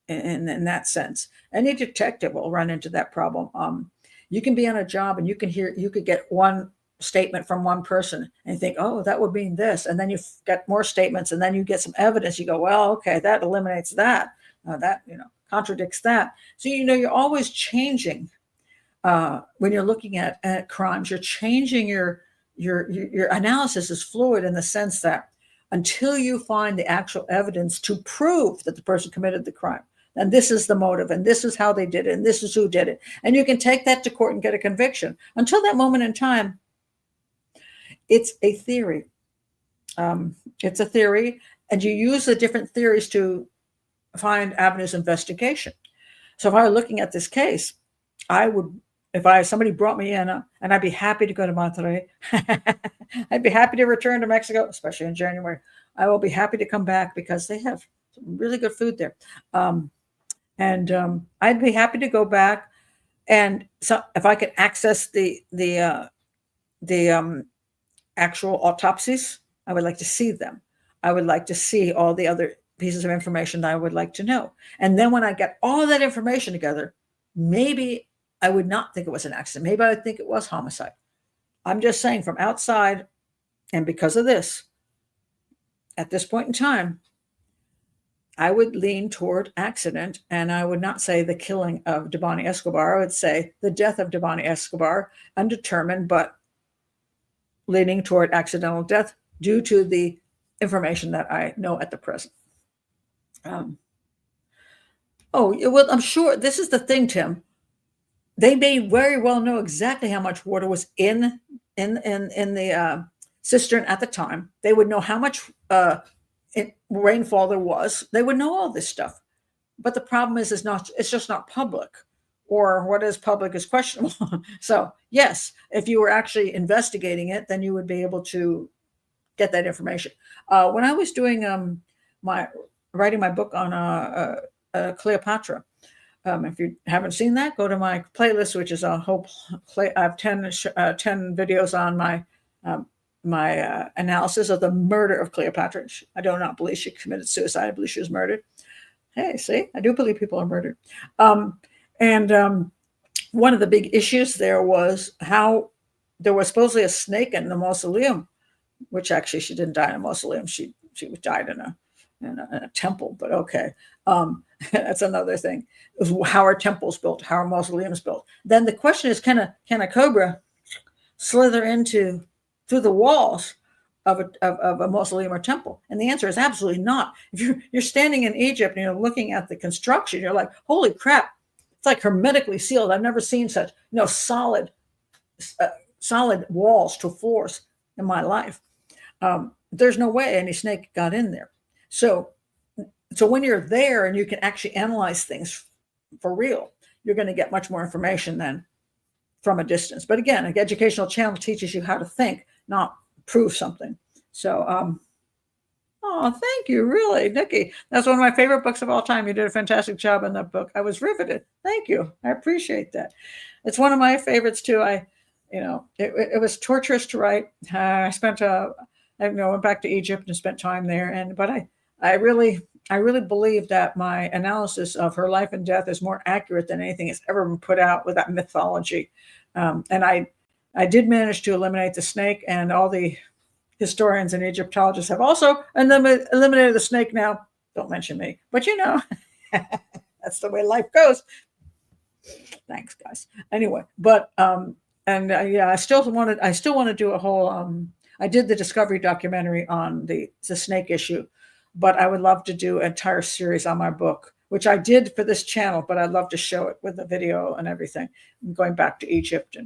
in that sense. Any detective will run into that problem. You can be on a job and you could get one statement from one person and you think, oh, that would mean this. And then you get more statements and then you get some evidence. You go, well, okay, that eliminates that. That, contradicts that. So, you're always changing when you're looking at crimes. You're changing your analysis is fluid in the sense that until you find the actual evidence to prove that the person committed the crime, and this is the motive, and this is how they did it, and this is who did it, and you can take that to court and get a conviction. Until that moment in time, it's a theory. It's a theory, and you use the different theories to find avenues of investigation. So if I were looking at this case, I would, if somebody brought me in, and I'd be happy to go to Monterrey. I'd be happy to return to Mexico, especially in January. I will be happy to come back because they have some really good food there. And I'd be happy to go back. And so if I could access the actual autopsies, I would like to see them. I would like to see all the other pieces of information that I would like to know. And then when I get all that information together, maybe I would not think it was an accident. Maybe I would think it was homicide. I'm just saying from outside, and because of this, at this point in time, I would lean toward accident, and I would not say the killing of Debanhi Escobar. I would say the death of Debanhi Escobar, undetermined, but leaning toward accidental death due to the information that I know at the present. Well, I'm sure this is the thing, Tim. They may very well know exactly how much water was in the cistern at the time. They would know how much rainfall there was. They would know all this stuff. But the problem is, it's just not public, or what is public is questionable. So yes, if you were actually investigating it, then you would be able to get that information. When I was doing writing my book on Cleopatra, if you haven't seen that, go to my playlist, which is a whole I have 10 videos on my analysis of the murder of Cleopatra. I do not believe she committed suicide. I believe she was murdered. Hey, see, I do believe people are murdered. One of the big issues there was how there was supposedly a snake in the mausoleum, which actually she didn't die in a mausoleum. She died in a temple, but okay. That's another thing. How are temples built? How are mausoleums built? Then the question is, can a cobra slither through the walls of a mausoleum or temple? And the answer is absolutely not. If you're standing in Egypt and you're looking at the construction, you're like, holy crap, it's like hermetically sealed. I've never seen such solid walls to floors in my life. There's no way any snake got in there. So when you're there and you can actually analyze things for real, you're going to get much more information than from a distance. But again, an educational channel teaches you how to think, not prove something. So, thank you, really, Nikki. That's one of my favorite books of all time. You did a fantastic job in that book. I was riveted. Thank you. I appreciate that. It's one of my favorites too. It was torturous to write. I spent, went back to Egypt and spent time there, but I really believe that my analysis of her life and death is more accurate than anything that's ever been put out with that mythology. And I did manage to eliminate the snake, and all the historians and Egyptologists have also eliminated the snake now. Don't mention me, but that's the way life goes. Thanks, guys. Anyway, but I still want to do a whole. I did the Discovery documentary on the snake issue, but I would love to do an entire series on my book, which I did for this channel, but I'd love to show it with the video and everything, going back to Egypt.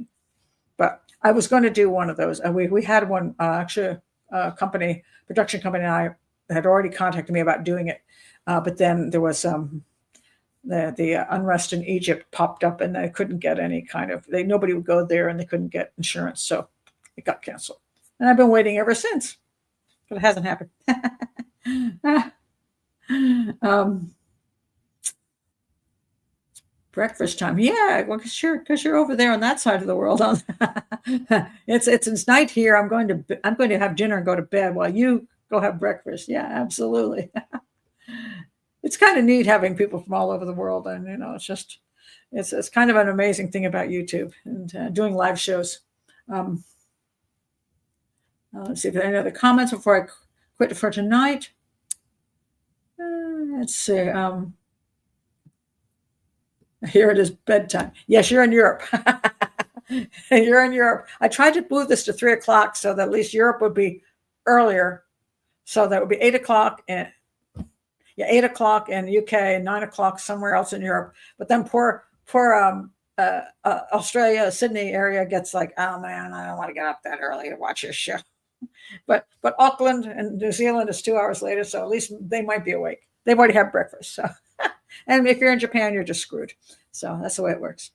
But I was going to do one of those. We had one, actually, production company and I had already contacted me about doing it. But then there was the unrest in Egypt popped up, and they couldn't get any nobody would go there, and they couldn't get insurance. So it got canceled. And I've been waiting ever since, but it hasn't happened. Breakfast time. Yeah, well, because you're over there on that side of the world. It's night here. I'm going to have dinner and go to bed while you go have breakfast. Yeah, absolutely. It's kind of neat having people from all over the world, and it's kind of an amazing thing about YouTube and doing live shows. Let's see if there are any other comments before I quit for tonight. Let's see. Here it is, bedtime. Yes, you're in Europe. You're in Europe. I tried to move this to 3:00 so that at least Europe would be earlier. So that would be 8:00 and 8:00 in the UK and 9:00 somewhere else in Europe. But then poor Australia, Sydney area gets like, oh man, I don't want to get up that early to watch your show. But Auckland and New Zealand is 2 hours later, so at least they might be awake. They've already had breakfast. So, and if you're in Japan, you're just screwed. So that's the way it works.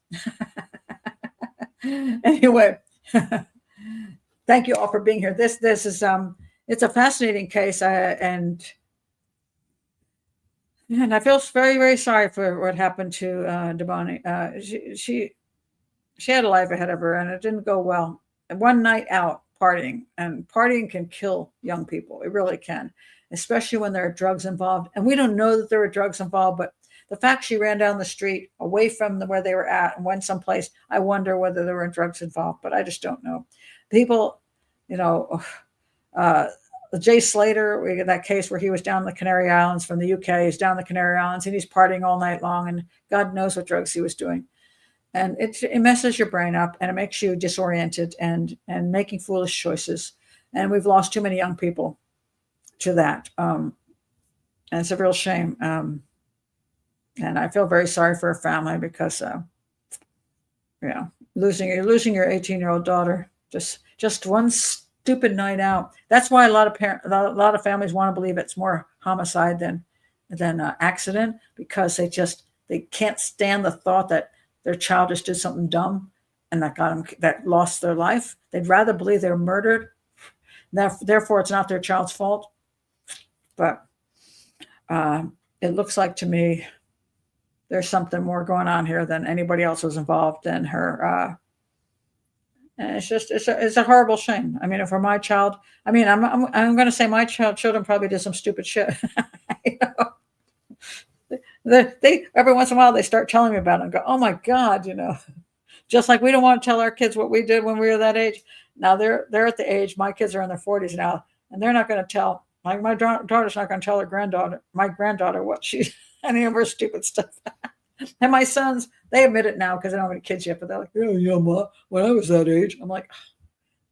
Anyway, thank you all for being here. This is it's a fascinating case, and I feel very, very sorry for what happened to Debanhi. She had a life ahead of her, and it didn't go well. And one night out partying, and partying can kill young people. It really can, especially when there are drugs involved. And we don't know that there were drugs involved, but the fact she ran down the street away from where they were at and went someplace, I wonder whether there were drugs involved, but I just don't know. People, Jay Slater, we got that case where he was down in the Canary Islands from the UK. He's down in the Canary Islands and he's partying all night long, and God knows what drugs he was doing. And it messes your brain up, and it makes you disoriented and making foolish choices. And we've lost too many young people to that. And it's a real shame. And I feel very sorry for her family because, losing your 18-year-old daughter, just one stupid night out. That's why a lot of families want to believe it's more homicide than accident, because they can't stand the thought that their child just did something dumb and that lost their life. They'd rather believe they were murdered. Therefore, it's not their child's fault. But it looks like to me there's something more going on here than anybody else was involved in her. And it's a horrible shame. I mean, if for my child, I mean, I'm going to say my children probably did some stupid shit. They every once in a while they start telling me about it and go, oh my God, just like we don't want to tell our kids what we did when we were that age. Now they're at the age, my kids are in their 40s now, and they're not going to tell, like my daughter's not going to tell my granddaughter what any of her stupid stuff. And my sons, they admit it now because they don't have any kids yet, but they're like, yeah, Ma, when I was that age. I'm like,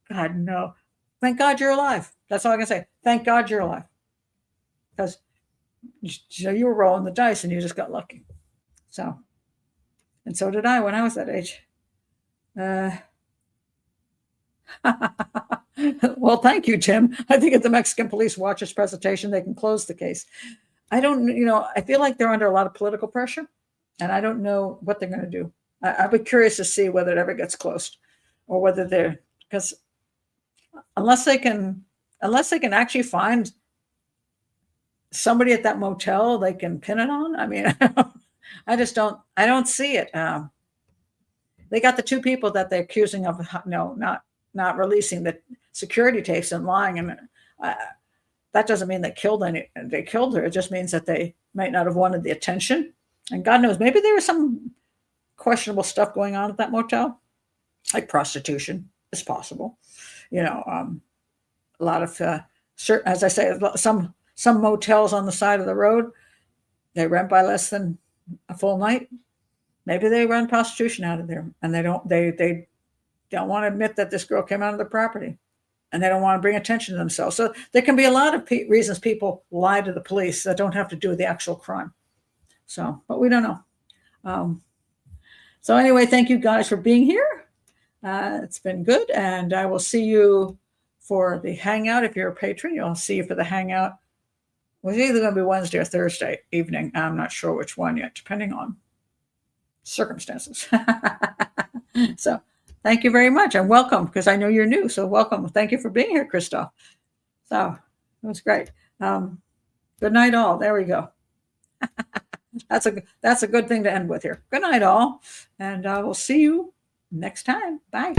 God, no. Thank God you're alive. That's all I can say. Thank God you're alive. Because you were rolling the dice and you just got lucky. So, and so did I when I was that age. Well, thank you, Tim. I think if the Mexican police watch this presentation, they can close the case. I feel like they're under a lot of political pressure, and I don't know what they're going to do. I'd be curious to see whether it ever gets closed, or whether because unless they can actually find somebody at that motel they can pin it on. I mean, I don't see it. They got the two people that they're accusing of not releasing the security tapes and lying, and that doesn't mean they killed her. It just means that they might not have wanted the attention. And God knows, maybe there was some questionable stuff going on at that motel, like prostitution. It's possible, a lot of certain, as I say, some motels on the side of the road, they rent by less than a full night. Maybe they run prostitution out of there, and they don't want to admit that this girl came out of the property, and they don't want to bring attention to themselves. So there can be a lot of reasons people lie to the police that don't have to do with the actual crime. So, but we don't know. So anyway, thank you guys for being here. It's been good, and I will see you for the hangout. If you're a patron, I'll see you for the hangout. It's either going to be Wednesday or Thursday evening. I'm not sure which one yet, depending on circumstances. So thank you very much, and welcome, because I know you're new. So welcome. Thank you for being here, Christoph. So it was great. Good night, all. There we go. That's a good thing to end with here. Good night, all, and we'll see you next time. Bye.